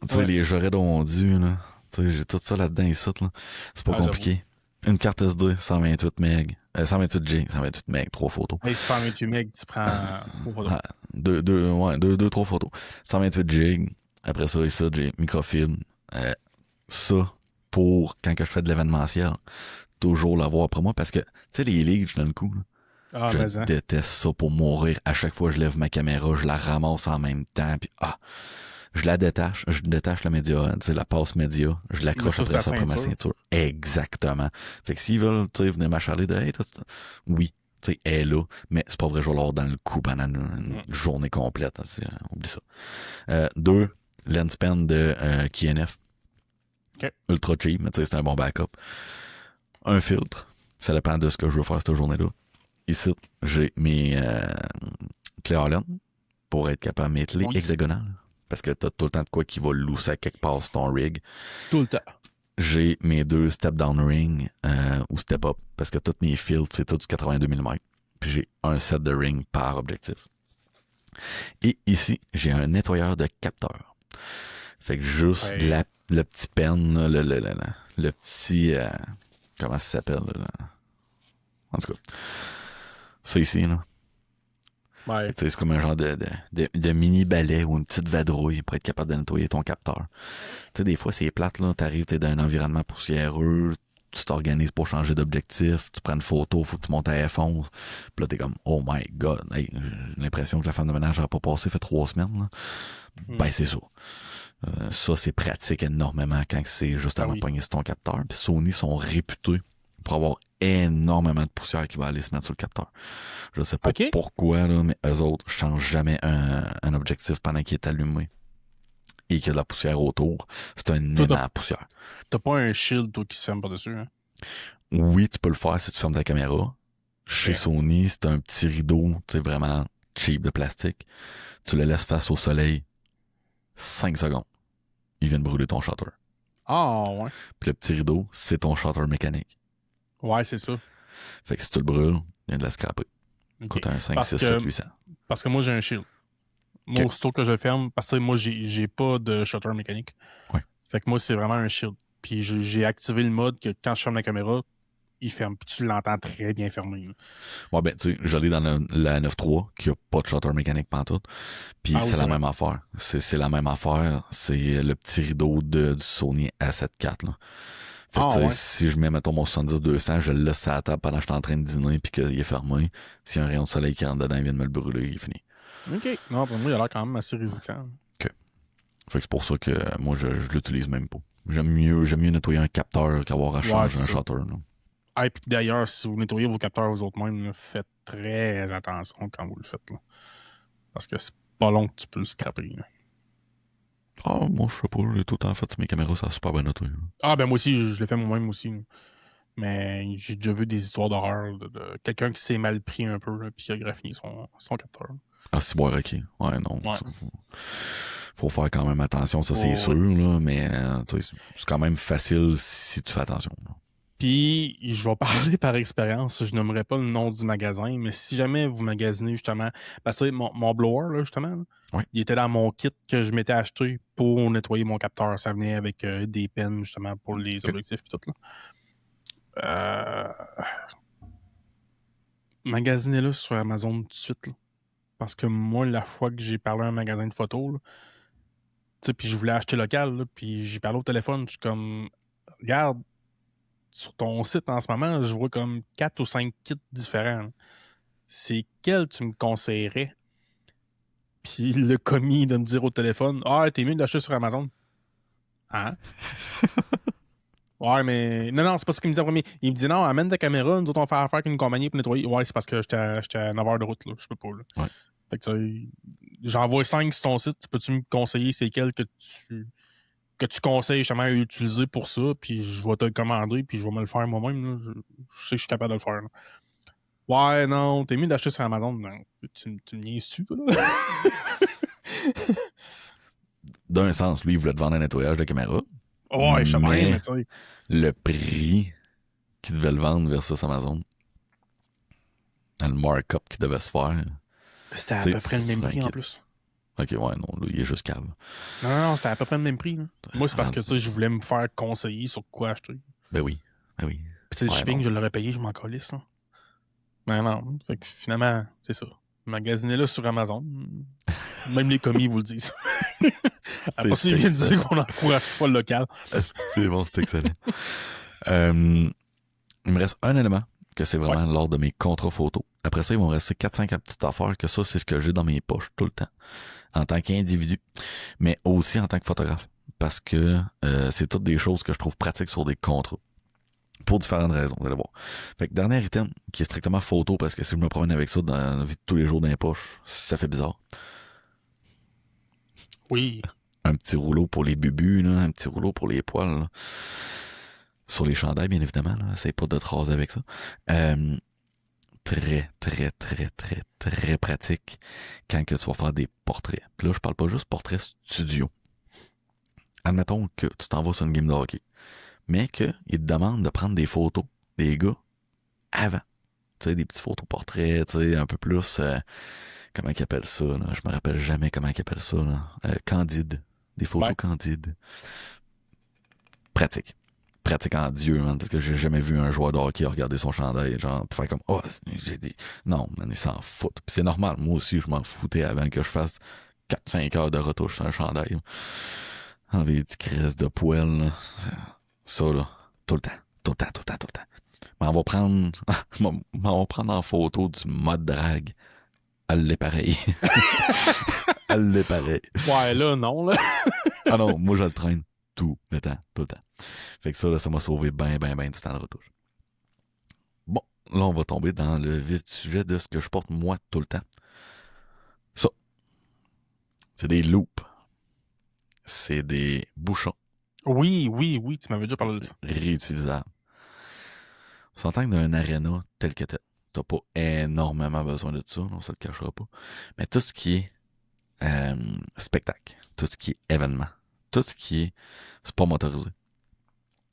Tu sais, les j'aurais donc dû, là. Tu sais, j'ai tout ça là-dedans ici, là. C'est pas compliqué. Une carte SD, 128 MB. 128 G, 128 MB, 3 photos. Hey, 128 MB, tu prends 3 photos. 3 photos. 128 G. Après ça, ici, j'ai microfibre. Ça, pour quand que je fais de l'événementiel, toujours l'avoir après moi parce que, tu sais, les leaks, dans le coup, là, je déteste ça pour mourir. À chaque fois que je lève ma caméra, je la ramasse en même temps, puis je la détache, je détache le média, tu sais, la passe média, je l'accroche après ça ma ceinture. Exactement. Fait que s'ils veulent, tu sais, venir m'achaler de, hey, oui, tu sais, elle est là, mais c'est pas vrai, je vais l'avoir dans le coup pendant une journée complète, hein, oublie ça. 2, Lenspen de KNF. Okay. Ultra cheap, mais tu sais, c'est un bon backup. Un filtre, ça dépend de ce que je veux faire cette journée-là. Ici, j'ai mes clés Harlan pour être capable de mettre les hexagonales. Parce que t'as tout le temps de quoi qui va lousser à quelque part sur ton rig. Tout le temps. J'ai mes 2 step-down ring ou step-up. Parce que tous mes filtres, c'est tout du 82 mm. Puis j'ai un set de ring par objectif. Et ici, j'ai un nettoyeur de capteur. Fait que juste le petit pen, le petit... comment ça s'appelle? Là? En tout cas, ça ici, là. Ouais. C'est comme un genre de mini balai ou une petite vadrouille pour être capable de nettoyer ton capteur. Tu sais, des fois, c'est plate, là. T'arrives, t'es dans un environnement poussiéreux, tu t'organises pour changer d'objectif, tu prends une photo, faut que tu montes à F11. Puis là, t'es comme, oh my god, hey, j'ai l'impression que la femme de ménage n'a pas passé, fait 3 semaines, là. Ben, c'est ça. Ça, c'est pratique énormément quand c'est justement pogné sur ton capteur. Puis Sony sont réputés pour avoir énormément de poussière qui va aller se mettre sur le capteur. Je sais pas pourquoi, là, mais eux autres changent jamais un objectif pendant qu'il est allumé et qu'il y a de la poussière autour. C'est un énorme poussière. T'as pas un shield, toi, qui se ferme par-dessus, hein? Oui, tu peux le faire si tu fermes ta caméra. Chez Sony, c'est un petit rideau, tu sais, vraiment cheap de plastique. Tu le laisses face au soleil 5 secondes. Il vient de brûler ton shutter. Ah, ouais. Puis le petit rideau, c'est ton shutter mécanique. Ouais, c'est ça. Fait que si tu le brûles, il vient de la scraper. Coûte un 5, 6, 7, 800. Parce que moi, j'ai un shield. Moi, aussitôt que je le ferme, parce que moi, j'ai pas de shutter mécanique. Ouais. Fait que moi, c'est vraiment un shield. Puis j'ai activé le mode que quand je ferme la caméra, il ferme. Puis tu l'entends très bien fermé. Là. Ouais, ben, tu sais, j'allais dans la 9.3, qui a pas de shutter mécanique pantoute. Puis c'est la même affaire. C'est la même affaire. C'est le petit rideau du Sony A7 IV, là. Fait que, si je mets, mettons, mon 70-200, je le laisse à la table pendant que je suis en train de dîner puis qu'il est fermé. S'il y a un rayon de soleil qui rentre dedans, il vient de me le brûler, il est fini. OK. Non, pour moi, il a l'air quand même assez résistant. OK. Fait que c'est pour ça que moi, je l'utilise même pas. J'aime mieux nettoyer un capteur qu'avoir à changer un shutter. Là. Ah, et puis d'ailleurs, si vous nettoyez vos capteurs vous autres mêmes, là, faites très attention quand vous le faites. Là. Parce que c'est pas long que tu peux le scraper. Là. Ah, moi, je sais pas, j'ai tout le temps fait sur mes caméras, ça a super bien noté. Ah, ben moi aussi, je l'ai fait moi-même aussi. Là. Mais j'ai déjà vu des histoires d'horreur de quelqu'un qui s'est mal pris un peu, là, puis qui a graffiné son capteur. Ah, c'est bon, ok. Ouais, non. Ouais. Faut faire quand même attention, ça, c'est sûr, là, mais c'est quand même facile si tu fais attention. Là. Puis, je vais parler par expérience, je nommerai pas le nom du magasin, mais si jamais vous magasinez justement, parce que mon blower, là, justement, là, il était dans mon kit que je m'étais acheté pour nettoyer mon capteur. Ça venait avec des pennes, justement, pour les objectifs et tout, là. Magasinez-le sur Amazon tout de suite, là. Parce que moi, la fois que j'ai parlé à un magasin de photos, puis je voulais acheter local, là, puis j'ai parlé au téléphone, je suis comme, regarde, sur ton site en ce moment, je vois comme 4 ou 5 kits différents. C'est quel tu me conseillerais? Puis le commis de me dire au téléphone, ah, t'es mieux d'acheter sur Amazon. Hein? Ouais, mais. Non, c'est pas ce qu'il me dit en premier. Il me dit non, amène ta caméra, nous autres, on va faire affaire avec une compagnie pour nettoyer. Ouais, c'est parce que j'étais à 9 heures de route, là. Je peux pas, là. Ouais. Fait que j'envoie 5 sur ton site. Peux-tu me conseiller c'est quel que tu conseilles justement à utiliser pour ça, puis je vais te le commander, puis je vais me le faire moi-même. Là. Je sais que je suis capable de le faire. Là. Ouais, non, t'es mieux d'acheter sur Amazon. Non, tu me niaises-tu, toi, là? D'un sens, lui, il voulait te vendre un nettoyage de caméra. Ouais, je sais bien, mais tu sais. Le prix qu'il devait le vendre versus Amazon, le markup qu'il devait se faire. C'était à peu près le même prix en plus. Ok, ouais, non, là, il est juste cave. Non, c'était à peu près le même prix. Là. Moi, c'est parce que, tu sais, je voulais me faire conseiller sur quoi acheter. Ben oui. Puis, tu sais, le shipping, je l'aurais payé, je m'en calisse, là. Mais non, fait que finalement, c'est ça. Magasinez-le sur Amazon. Même les commis vous le disent. Après, c'est bien de dire qu'on n'encourage pas le local. C'est bon, c'est excellent. Il me reste un élément que c'est vraiment lors de mes contrats photos. Après ça, il va me rester 4-5 petites affaires que ça, c'est ce que j'ai dans mes poches tout le temps. En tant qu'individu, mais aussi en tant que photographe. Parce que c'est toutes des choses que je trouve pratiques sur des contrats. Pour différentes raisons, vous allez voir. Fait que dernier item, qui est strictement photo, parce que si je me promène avec ça dans la vie de tous les jours dans les poches, ça fait bizarre. Oui. Un petit rouleau pour les bubus, là, un petit rouleau pour les poils. Là. Sur les chandails, bien évidemment. Essaye pas de te raser avec ça. Très, très, très, très, très pratique quand que tu vas faire des portraits. Puis là, je parle pas juste portrait studio. Admettons que tu t'en vas sur une game de hockey, mais qu'ils te demandent de prendre des photos des gars avant. Tu sais, des petits photos portraits, tu sais, un peu plus... comment ils appellent ça, là? Je me rappelle jamais comment ils appellent ça, là. Candide. Des photos candides. Pratique. Pratique en Dieu, man, parce que j'ai jamais vu un joueur de hockey regarder son chandail, genre, pour faire comme, oh, j'ai des... Non, man, ils s'en foutent. Puis c'est normal, moi aussi, je m'en foutais avant que je fasse 4-5 heures de retouche sur un chandail. Enlever des petits crises de poêle, là. Ça, là, tout le temps. Mais on va prendre en photo du mode drague. Elle l'est pareil. Elle l'est pareil. Ouais, là, non, là. Ah non, moi, je le traîne tout le temps. Fait que ça, là, ça m'a sauvé ben du temps de retouche. Bon, là, on va tomber dans le vif du sujet de ce que je porte moi tout le temps. Ça, c'est des loupes. C'est des bouchons. Oui, tu m'avais déjà parlé de ça. Réutilisables. On s'entend que dans un aréna tel que tel, t'as pas énormément besoin de ça, on se le cachera pas. Mais tout ce qui est spectacle, tout ce qui est événement, tout ce qui est sport motorisé.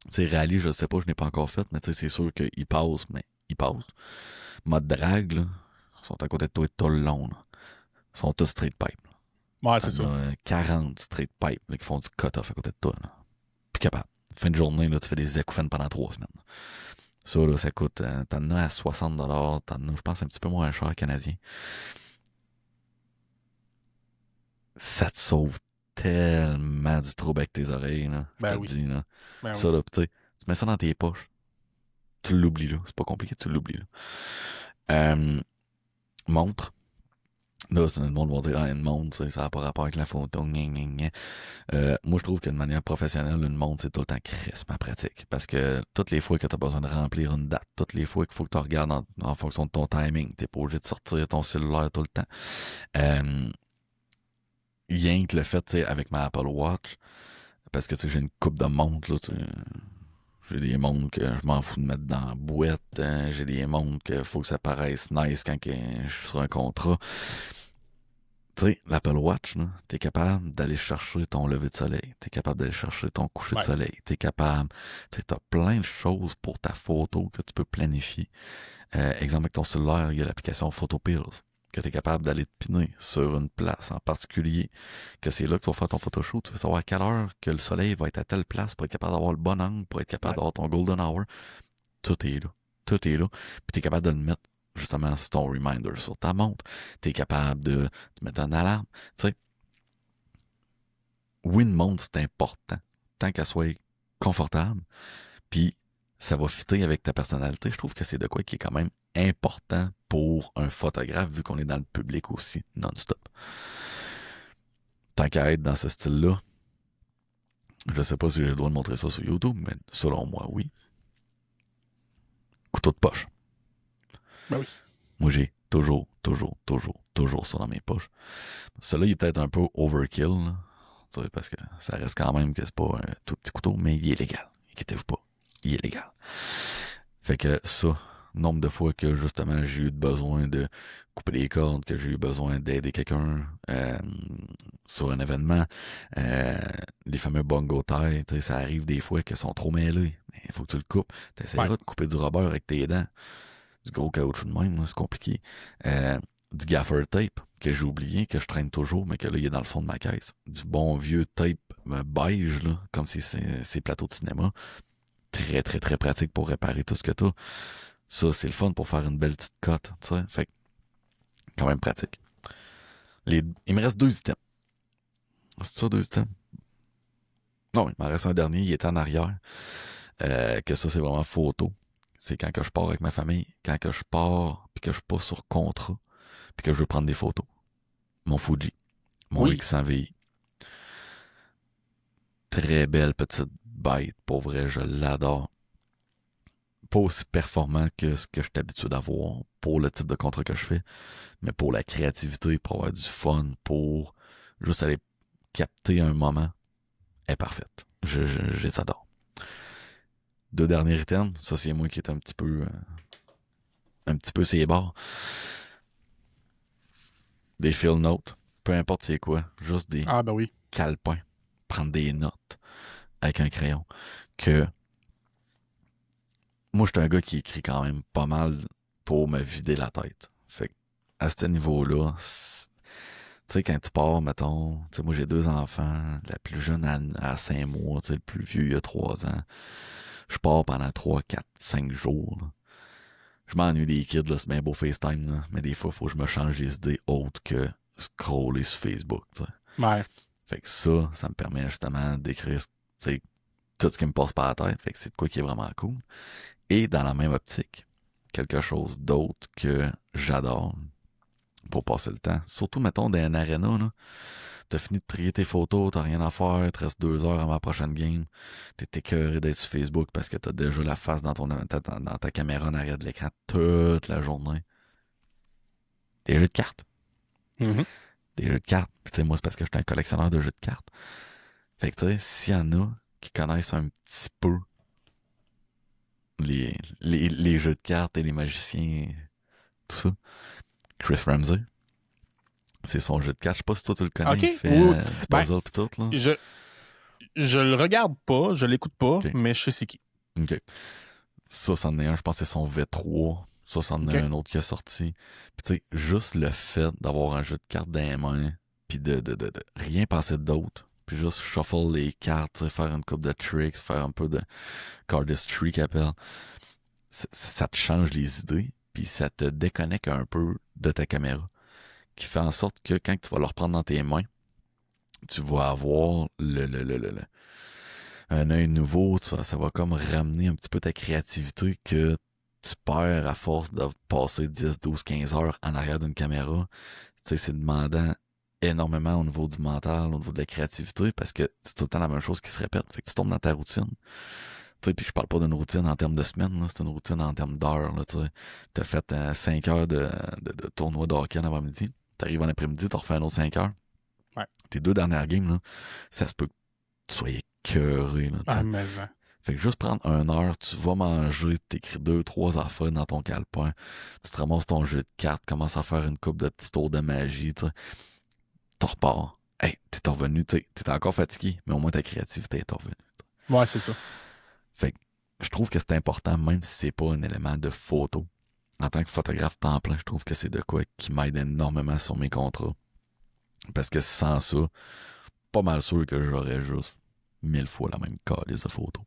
Tu sais, rallye, je sais pas, je n'ai pas encore fait, mais tu sais, c'est sûr qu'il passe, mais il passe. Mode drague, là, ils sont à côté de toi tout le long, là. Ils sont tous straight pipe. Ouais, c'est ça. 40 straight pipe là, qui font du cut-off à côté de toi. Là. Plus capable. Fin de journée, là, tu fais des acouphènes pendant 3 semaines. Ça, là, ça coûte, t'en as à 60$, t'en as, je pense, un petit peu moins cher canadien. Ça te sauve tellement du trouble avec tes oreilles, là. Je te Ben le oui. dis, là. Ben oui. Ça, là, tu sais, tu mets ça dans tes poches. Tu l'oublies, là. C'est pas compliqué, tu l'oublies, là. Euh, montre. Là, le monde va dire, ah, une montre, ça n'a pas rapport avec la photo, gna, gna, gna. Moi, je trouve qu'une manière professionnelle, une montre, c'est tout le temps crispement pratique. Parce que toutes les fois que tu as besoin de remplir une date, toutes les fois qu'il faut que tu regardes en fonction de ton timing, t'es pas obligé de sortir ton cellulaire tout le temps. Rien que le fait, tu sais, avec ma Apple Watch, parce que tu sais, j'ai une coupe de montres, là, j'ai des montres que je m'en fous de mettre dans la boîte, hein. J'ai des montres que faut que ça paraisse nice quand je suis sur un contrat. Tu sais, l'Apple Watch, t'es capable d'aller chercher ton lever de soleil, t'es capable d'aller chercher ton coucher de Ouais. soleil, t'as plein de choses pour ta photo que tu peux planifier. Exemple, avec ton cellulaire, il y a l'application PhotoPills, que t'es capable d'aller te piner sur une place en particulier, que c'est là que tu vas faire ton photoshoot, tu veux savoir à quelle heure que le soleil va être à telle place pour être capable d'avoir le bon angle, pour être capable Ouais. d'avoir ton golden hour. Tout est là. Tout est là. Puis t'es capable de le mettre justement sur ton reminder sur ta montre. T'es capable de mettre une alarme. Tu sais, oui, une montre, c'est important. Tant qu'elle soit confortable, puis ça va fitter avec ta personnalité. Je trouve que c'est de quoi qui est quand même important pour un photographe, vu qu'on est dans le public aussi, non-stop. Tant qu'à être dans ce style-là, je sais pas si j'ai le droit de montrer ça sur YouTube, mais selon moi, oui. Couteau de poche. Ben oui. Moi, j'ai toujours ça dans mes poches. Celui-là, il est peut-être un peu overkill, là, parce que ça reste quand même que c'est pas un tout petit couteau, mais il est légal. Inquiétez-vous pas. Il est légal. Fait que ça, nombre de fois que justement j'ai eu besoin de couper des cordes, que j'ai eu besoin d'aider quelqu'un sur un événement, les fameux bongo ties, ça arrive des fois qu'ils sont trop mêlés. Mais il faut que tu le coupes. Tu essaieras de couper du rubber avec tes dents. Du gros caoutchouc de même, là, c'est compliqué. Du gaffer tape, que j'ai oublié, que je traîne toujours, mais que là, il est dans le fond de ma caisse. Du bon vieux tape beige, là, comme ces plateaux de cinéma. Très, très, très pratique pour réparer tout ce que t'as. Ça, c'est le fun pour faire une belle petite cote, tu sais. Fait que, quand même pratique. Il me reste 2 items. C'est ça, 2 items? Non, il m'en reste un dernier, il est en arrière. Que ça, c'est vraiment photo. C'est quand que je pars avec ma famille, quand que je pars, puis que je suis pas sur contrat, puis que je veux prendre des photos. Mon Fuji, mon Oui. X100VI. Très belle petite bête, pour vrai, je l'adore. Pas aussi performant que ce que je suis habitué d'avoir pour le type de contrat que je fais, mais pour la créativité, pour avoir du fun, pour juste aller capter un moment, elle est parfaite. Je les adore. 2 derniers items, ça c'est moi qui est un petit peu sur les bords. Des field notes, peu importe c'est quoi, juste des Ah, ben oui. calepins, prendre des notes avec un crayon. Que moi, je suis un gars qui écrit quand même pas mal pour me vider la tête. Fait que à ce niveau-là, tu sais, quand tu pars, mettons, tu sais, moi j'ai 2 enfants, la plus jeune à 5 mois, tu sais, le plus vieux il y a 3 ans. Je pars pendant 3, 4, 5 jours. Là. Je m'ennuie des kids, là, c'est bien beau FaceTime, là, mais des fois, il faut que je me change les idées autres que scroller sur Facebook, tu sais. Ouais. Fait que ça me permet justement d'écrire, tu sais, tout ce qui me passe par la tête. Fait que c'est de quoi qui est vraiment cool. Et dans la même optique, quelque chose d'autre que j'adore pour passer le temps. Surtout, mettons, dans un arena, là. T'as fini de trier tes photos, t'as rien à faire, il te reste 2 heures avant la prochaine game. T'es écœuré d'être sur Facebook parce que t'as déjà la face dans ta caméra en arrière de l'écran toute la journée. Des jeux de cartes. Mm-hmm. Des jeux de cartes. Puis, tu sais, moi, c'est parce que je suis un collectionneur de jeux de cartes. Fait que, tu sais, s'il y en a qui connaissent un petit peu les jeux de cartes et les magiciens, tout ça, Chris Ramsey, c'est son jeu de cartes. Je sais pas si toi tu le connais, Ok. il fait Oui. du puzzle pis tout, là. Je le regarde pas, je l'écoute pas, Ok. mais je sais c'est qui. Ok. Ça, c'en est un, je pense que c'est son V3. Ça, c'en est Ok. un autre qui est sorti. Puis tu sais, juste le fait d'avoir un jeu de cartes dans les mains, puis de rien passer d'autre, puis juste shuffle les cartes, faire une coupe de tricks, faire un peu de cardistry qu'appelle. ça te change les idées, puis ça te déconnecte un peu de ta caméra, qui fait en sorte que quand tu vas le reprendre dans tes mains, tu vas avoir un œil nouveau, ça va comme ramener un petit peu ta créativité que tu perds à force de passer 10, 12, 15 heures en arrière d'une caméra. Tu sais, c'est demandant énormément au niveau du mental, au niveau de la créativité, parce que c'est tout le temps la même chose qui se répète. Fait que tu tombes dans ta routine. Tu sais, puis je parle pas d'une routine en termes de semaine, là, c'est une routine en termes d'heures. Là, tu sais. T'as fait 5 heures de tournoi de hockey en avant-midi. T'arrives en après-midi, t'as refait un autre 5 heures. Ouais. Tes 2 dernières games, là, ça se peut que tu sois écœuré. Là, Ah, mais ça. fait que juste prendre 1 heure, tu vas manger, t'écris 2, 3 affaires dans ton calepin, tu te ramasses ton jeu de cartes, commences à faire une coupe de petits tours de magie, tu sais. T'en repars. Hey, t'es revenu, t'es encore fatigué, mais au moins ta créativité est revenue. Ouais, c'est ça. Fait que je trouve que c'est important, même si c'est pas un élément de photo. En tant que photographe temps plein, je trouve que c'est de quoi qui m'aide énormément sur mes contrats. Parce que sans ça, pas mal sûr que j'aurais juste 1000 fois la même calice de photos.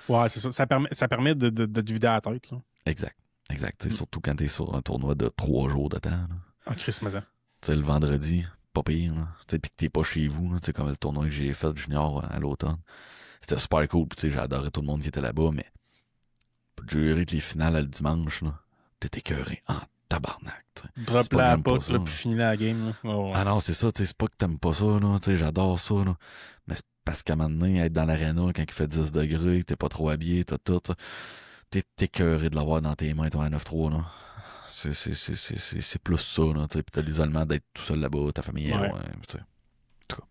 Ouais, c'est ça. Ça permet de te vider la tête, là. Exact. Exact. T'sais, surtout quand t'es sur un tournoi de 3 jours de temps. Là. Ah, Chris Mazan. Tu sais, le vendredi, pas pire. Puis que t'es pas chez vous. Là, comme le tournoi que j'ai fait de junior à l'automne. C'était super cool. J'ai adoré tout le monde qui était là-bas, mais j'ai juré que les finales le dimanche, là, t'es écœuré en tabarnak. T'sais. Drop pas que la j'aime pas puck, ça, là, là. puis finis la game, là. Oh, ouais. Ah non, c'est ça. C'est pas que t'aimes pas ça. Là, j'adore ça. Là. Mais c'est parce qu'à un moment donné, être dans l'aréna quand il fait 10 degrés, t'es pas trop habillé, t'as tout. T'es écœuré de l'avoir dans tes mains, ton 9-3, là. C'est plus ça, là, tu sais. Pis t'as l'isolement d'être tout seul là-bas, ta famille est Ouais. loin, tu sais. En tout cas.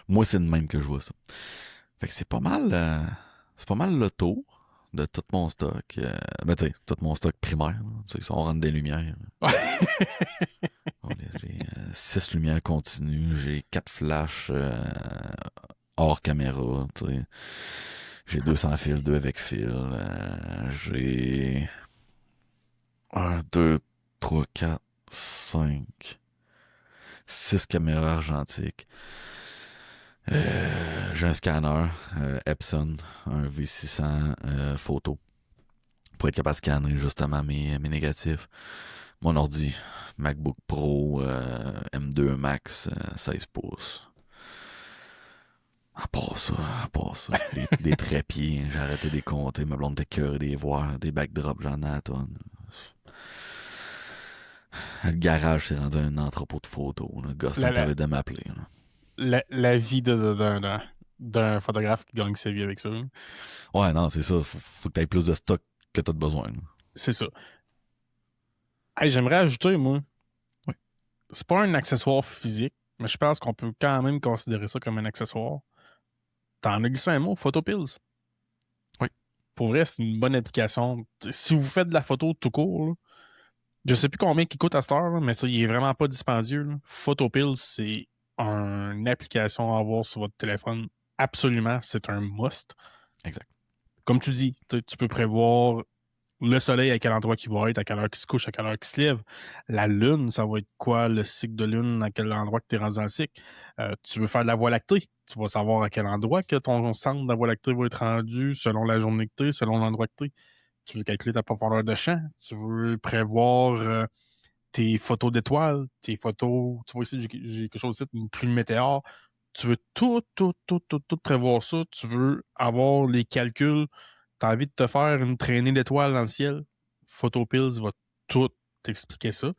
Moi, c'est de même que je vois ça. Fait que c'est pas mal le tour de tout mon stock. Ben, tu sais, tout mon stock primaire, là. Tu sais, si on rentre des lumières. J'ai 6 lumières continues, j'ai 4 flashs hors caméra, tu sais. J'ai 2 sans fil, 2 avec fil. J'ai 1, 2, 3, 4, 5, 6 caméras argentiques. J'ai un scanner Epson, un V600 photo pour être capable de scanner justement mes négatifs. Mon ordi, MacBook Pro M2 Max 16 pouces. À part ça, des trépieds, j'ai arrêté de les compter, ma blonde était des voir, des backdrops, j'en ai à tonne. Le garage s'est rendu un entrepôt de photos. Le gars s'est parlé de m'appeler. La vie d'un photographe qui gagne sa vie avec ça. Là. Ouais, non, c'est ça. Faut que tu aies plus de stock que tu as besoin. Là. C'est ça. Hey, j'aimerais ajouter, moi. Oui. C'est pas un accessoire physique, mais je pense qu'on peut quand même considérer ça comme un accessoire. T'en as glissé un mot, PhotoPills. Oui. Pour vrai, c'est une bonne application. Si vous faites de la photo tout court, là, je sais plus combien il coûte à cette heure, là, mais ça, il est vraiment pas dispendieux. Là. PhotoPills, c'est une application à avoir sur votre téléphone. Absolument, c'est un must. Exact. Comme tu dis, tu peux prévoir le soleil à quel endroit il va être, à quelle heure il se couche, à quelle heure il se lève. La lune, ça va être quoi, le cycle de lune, à quel endroit que tu es rendu dans le cycle. Tu veux faire de la Voie lactée, tu vas savoir à quel endroit que ton centre de la Voie lactée va être rendu selon la journée que tu es, selon l'endroit que tu es. Tu veux calculer ta profondeur de champ, tu veux prévoir tes photos d'étoiles, tes photos... Tu vois ici, j'ai quelque chose ici, une pluie de météores. Tu veux tout prévoir ça. Tu veux avoir les calculs. Tu as envie de te faire une traînée d'étoiles dans le ciel. PhotoPills va tout t'expliquer ça.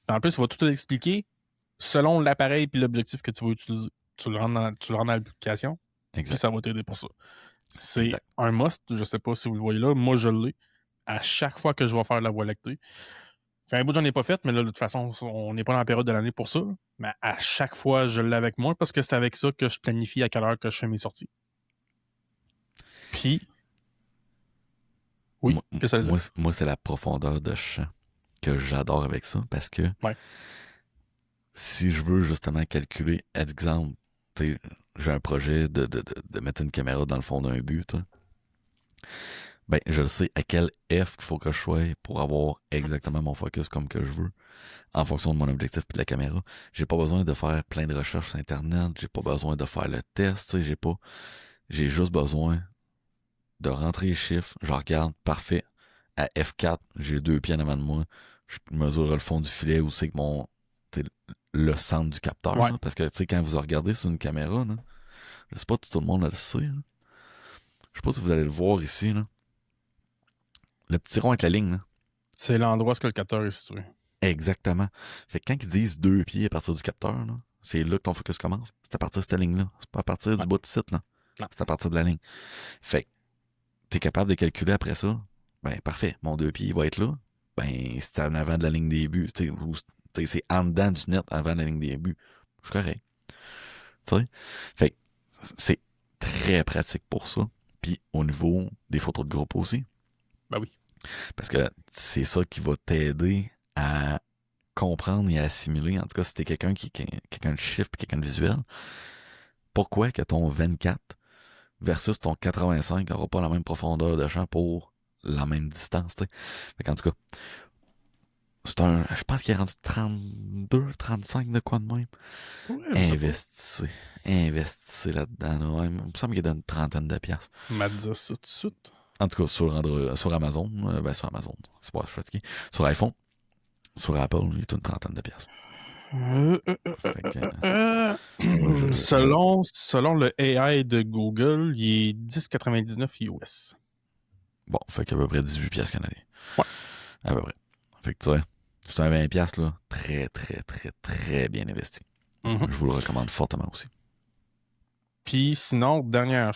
Puis en plus, il va tout t'expliquer selon l'appareil et l'objectif que tu vas utiliser. Tu le rentres dans l'application. Puis ça va t'aider pour ça. C'est un must. Je sais pas si vous le voyez là. Moi, je l'ai. À chaque fois que je vais faire la Voie lactée. Fait un bout, j'en ai pas fait, mais là, de toute façon, on n'est pas dans la période de l'année pour ça. Mais à chaque fois, je l'ai avec moi parce que c'est avec ça que je planifie à quelle heure que je fais mes sorties. Puis, oui, que ça moi, c'est la profondeur de champ que j'adore avec ça parce que si je veux justement calculer, exemple, j'ai un projet de mettre une caméra dans le fond d'un but, ben, je sais à quel F qu'il faut que je sois pour avoir exactement mon focus comme que je veux, en fonction de mon objectif et de la caméra. J'ai pas besoin de faire plein de recherches sur Internet, j'ai pas besoin de faire le test, j'ai juste besoin de rentrer les chiffres, je regarde, parfait. À F4, j'ai 2 pieds en avant de moi. Je mesure le fond du filet où c'est que le centre du capteur. Ouais. Là, parce que, tu sais, quand vous regardez sur une caméra, là, je sais pas si tout le monde le sait. Là. Je sais pas si vous allez le voir ici. Là. Le petit rond avec la ligne. Là. C'est l'endroit où le capteur est situé. Exactement. Fait que quand ils disent 2 pieds à partir du capteur, là, c'est là que ton focus commence. C'est à partir de cette ligne-là. C'est pas à partir du bout de site, là. Non. C'est à partir de la ligne. Fait que t'es capable de calculer après ça. Ben, parfait. Mon 2 pieds, il va être là. Ben, c'est en avant de la ligne des buts. C'est en dedans du net avant la ligne des buts. Je suis correct. Tu sais? Fait que c'est très pratique pour ça. Puis au niveau des photos de groupe aussi. Ben oui. Parce que c'est ça qui va t'aider à comprendre et à assimiler, en tout cas si t'es quelqu'un quelqu'un de chiffre et quelqu'un de visuel, pourquoi que ton 24 versus ton 85 n'aura pas la même profondeur de champ pour la même distance, tu sais. Fait qu'en tout cas, je pense qu'il est rendu 32, 35 de quoi de même. Ouais, Investissez là-dedans, là. Ouais, il me semble qu'il y a une trentaine de piastres. m'a dit ça tout de suite. En tout cas, sur Amazon, sur Amazon, c'est pas, je suis fatigué. Sur iPhone, sur Apple, il y a une trentaine de piastres. Selon le AI de Google, il est 10,99 US. Bon, fait qu'à peu près 18 piastres canadiens. Ouais. À peu près. Fait que tu sais, c'est un 20 piastres, là, très, très, très, très bien investi. Mm-hmm. Je vous le recommande fortement aussi. Puis sinon, dernière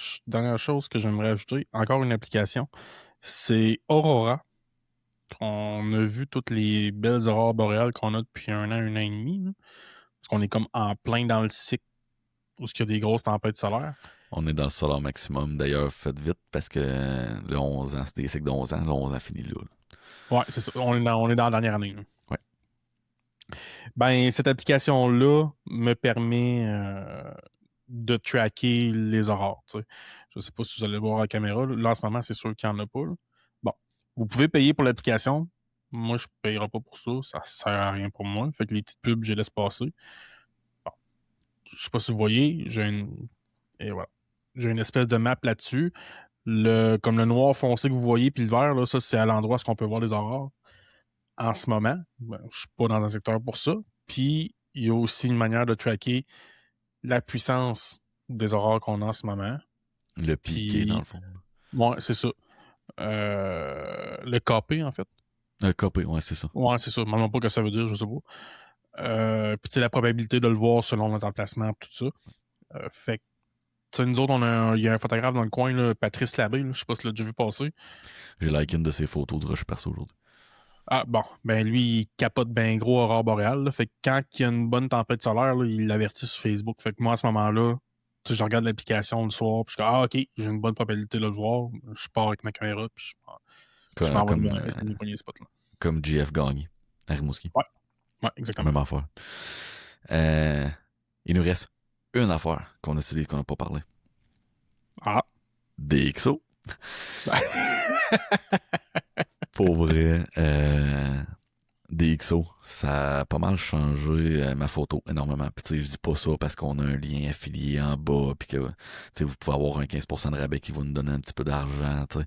chose que j'aimerais ajouter, encore une application, c'est Aurora. On a vu toutes les belles aurores boréales qu'on a depuis un an et demi. Là. Parce qu'on est comme en plein dans le cycle où il y a des grosses tempêtes solaires. On est dans le solaire maximum. D'ailleurs, faites vite parce que le 11 ans, c'est des cycles de 11 ans. Le 11 ans finit là. Ouais, c'est ça. On est dans la dernière année. Là. Ouais. Ben, cette application-là me permet de tracker les aurores. Tu sais. Je sais pas si vous allez voir à la caméra. Là, en ce moment, c'est sûr qu'il n'y en a pas. Là. Bon. Vous pouvez payer pour l'application. Moi, je ne payerai pas pour ça. Ça ne sert à rien pour moi. Fait que les petites pubs, je les laisse passer. Bon. Je sais pas si vous voyez. Et voilà. J'ai une espèce de map là-dessus. Comme le noir foncé que vous voyez, puis le vert, là, ça, c'est à l'endroit où on peut voir les aurores. En ce moment, ben, je suis pas dans un secteur pour ça. Puis, il y a aussi une manière de tracker la puissance des aurores qu'on a en ce moment. Le piqué, dans le fond. Ouais, c'est ça. Le KP, en fait. Le KP, ouais, c'est ça. Ouais, c'est ça. Je ne me demande pas ce que ça veut dire, je sais pas. Puis, la probabilité de le voir selon notre emplacement, tout ça. Fait que, nous autres, il y a un photographe dans le coin, là, Patrice Labbé, je sais pas si tu l'as déjà vu passer. J'ai liké une de ses photos du Rocher Percé aujourd'hui. Ah, bon. Ben, lui, il capote bien gros aurore boréale. Là. Fait que quand il y a une bonne tempête solaire, là, il l'avertit sur Facebook. Fait que moi, à ce moment-là, je regarde l'application le soir, puis je dis, OK, j'ai une bonne probabilité de le voir. Je pars avec ma caméra, puis je m'en vais essayer de pogner les spots, là. Comme JF Gagné, à Rimouski. Ouais, exactement. Même affaire. Il nous reste une affaire qu'on utilise, qu'on n'a pas parlé. Ah. DxO. Pour vrai, DxO, ça a pas mal changé ma photo énormément. Puis tu sais, je dis pas ça parce qu'on a un lien affilié en bas, puis que tu sais, vous pouvez avoir un 15% de rabais qui va nous donner un petit peu d'argent. Tu sais.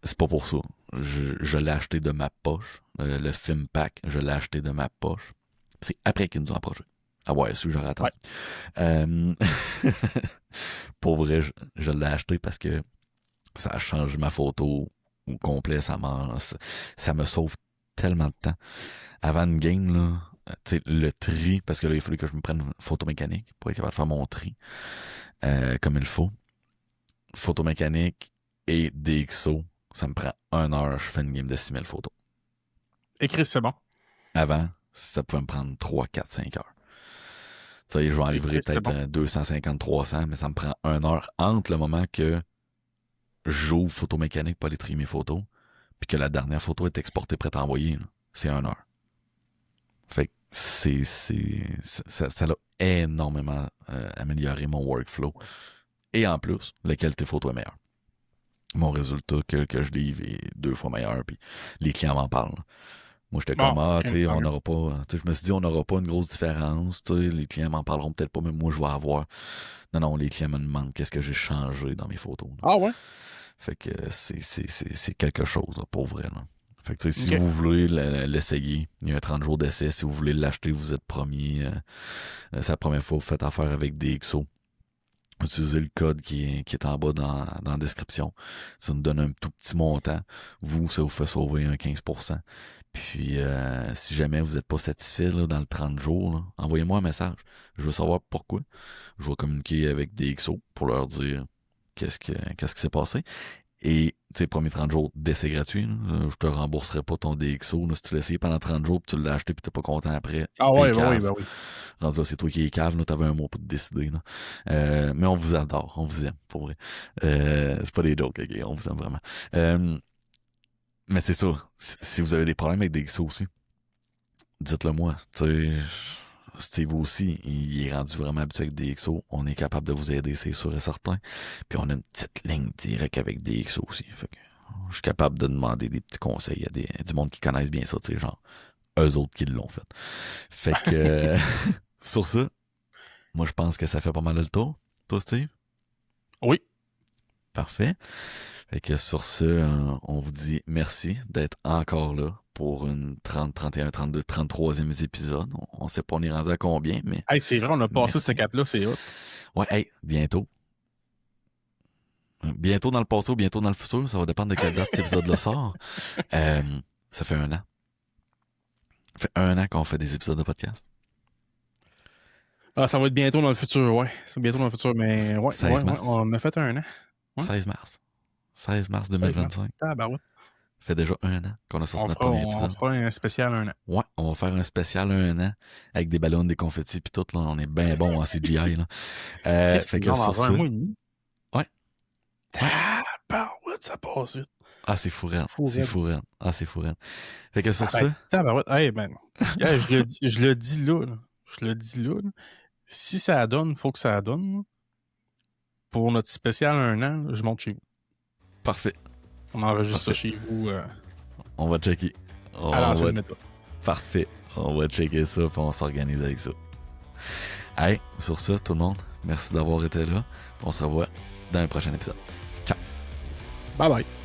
C'est pas pour ça. Je l'ai acheté de ma poche. Le film pack, je l'ai acheté de ma poche. C'est après qu'ils nous ont approché. Ah ouais, sûr, j'aurais attendu. Ouais. Pour vrai, je l'ai acheté parce que ça a changé ma photo au complet. Ça me sauve tellement de temps. Avant une game, là, tu sais, le tri, parce que là, il fallait que je me prenne une photo mécanique pour être capable de faire mon tri comme il faut. Photo mécanique et DxO, ça me prend 1 heure, je fais une game de 6000 photos. Écrit, c'est bon. Avant, ça pouvait me prendre 3, 4, 5 heures. Tu sais, je vais en livrer peut-être 250, 300, mais ça me prend 1 heure entre le moment que j'ouvre photo mécanique pour aller trier mes photos, puis que la dernière photo est exportée, prête à envoyer. C'est 1 heure. Fait que ça a énormément amélioré mon workflow. Et en plus, la qualité photo est meilleure. Mon résultat que je livre est 2 fois meilleur, puis les clients m'en parlent. Moi, j'étais comme, tu sais, on n'aura pas... Je me suis dit, on n'aura pas une grosse différence. Les clients m'en parleront peut-être pas, mais moi, je vais avoir... Non, les clients me demandent qu'est-ce que j'ai changé dans mes photos. Ah ouais? Fait que c'est quelque chose, là, pour vrai, là. Fait que, tu sais, si Ok. vous voulez l'essayer, il y a un 30 jours d'essai. Si vous voulez l'acheter, vous êtes premier. C'est la première fois que vous faites affaire avec DxO. Utilisez le code qui est en bas dans la description. Ça nous donne un tout petit montant. Vous, ça vous fait sauver un 15%. Puis, si jamais vous n'êtes pas satisfait là, dans le 30 jours, là, envoyez-moi un message. Je veux savoir pourquoi. Je vais communiquer avec DxO pour leur dire qu'est-ce qui s'est passé. Et, tu sais, premier 30 jours d'essai gratuit, là, je te rembourserai pas ton DxO. Là, si tu l'as essayé pendant 30 jours, puis tu l'as acheté, puis t'es pas content après, Ah t'es ouais, ben oui, cave. ben oui. Rendu là, c'est toi qui es cave, là, t'avais un mois pour te décider, là. Mais on vous adore, on vous aime, pour vrai. C'est pas des jokes, ok, on vous aime vraiment. Mais c'est ça, si vous avez des problèmes avec DxO aussi, dites-le moi. Tu sais, Steve aussi, il est rendu vraiment habitué avec DxO. On est capable de vous aider, c'est sûr et certain. Puis on a une petite ligne directe avec DxO aussi. Fait que je suis capable de demander des petits conseils à du monde qui connaissent bien ça, tu sais, genre eux autres qui l'ont fait. Fait que sur ça, moi je pense que ça fait pas mal le tour. Toi, Steve? Oui. Parfait. Fait que sur ce, on vous dit merci d'être encore là pour une 30, 31, 32, 33e épisode. On sait pas on est rendu à combien, mais Hey, c'est vrai, on a passé merci. cette cap-là, c'est hot. Ouais, hey, bientôt. Bientôt dans le passé ou bientôt dans le futur, ça va dépendre de quelle date cet épisode-là sort. Ça fait 1 an. Ça fait 1 an qu'on fait des épisodes de podcast. Ah, ça va être bientôt dans le futur, ouais. C'est bientôt dans le futur, mais ouais, 16 mars. on a fait 1 an. Ouais. 16 mars. 16 mars 2025. Ah, ben ouais. Ça fait déjà 1 an qu'on a sorti notre premier épisode. On fera un spécial 1 an. Ouais, on va faire un spécial 1 an avec des ballons, des confettis puis tout, là. On est bien bon en CGI, là. Fait que sur ça... un mois et demi. Ouais. Tabarouette, ça passe vite. Ah, c'est fou raide. Fou C'est raide. fou raide. Ah, c'est fou raide. Fait que sur Ah, ben, ça... tabarouette. Hey, man. Yeah, je le dis là, là. Je le dis là, là. Si ça donne, faut que ça donne. Là. Pour notre spécial 1 an, là, je monte chez vous. Parfait. On enregistre ça Parfait. chez vous. On va checker. À l'ancienne méthode. Parfait. On va checker ça puis on s'organise avec ça. Hey, sur ça, tout le monde, merci d'avoir été là. On se revoit dans un prochain épisode. Ciao. Bye bye.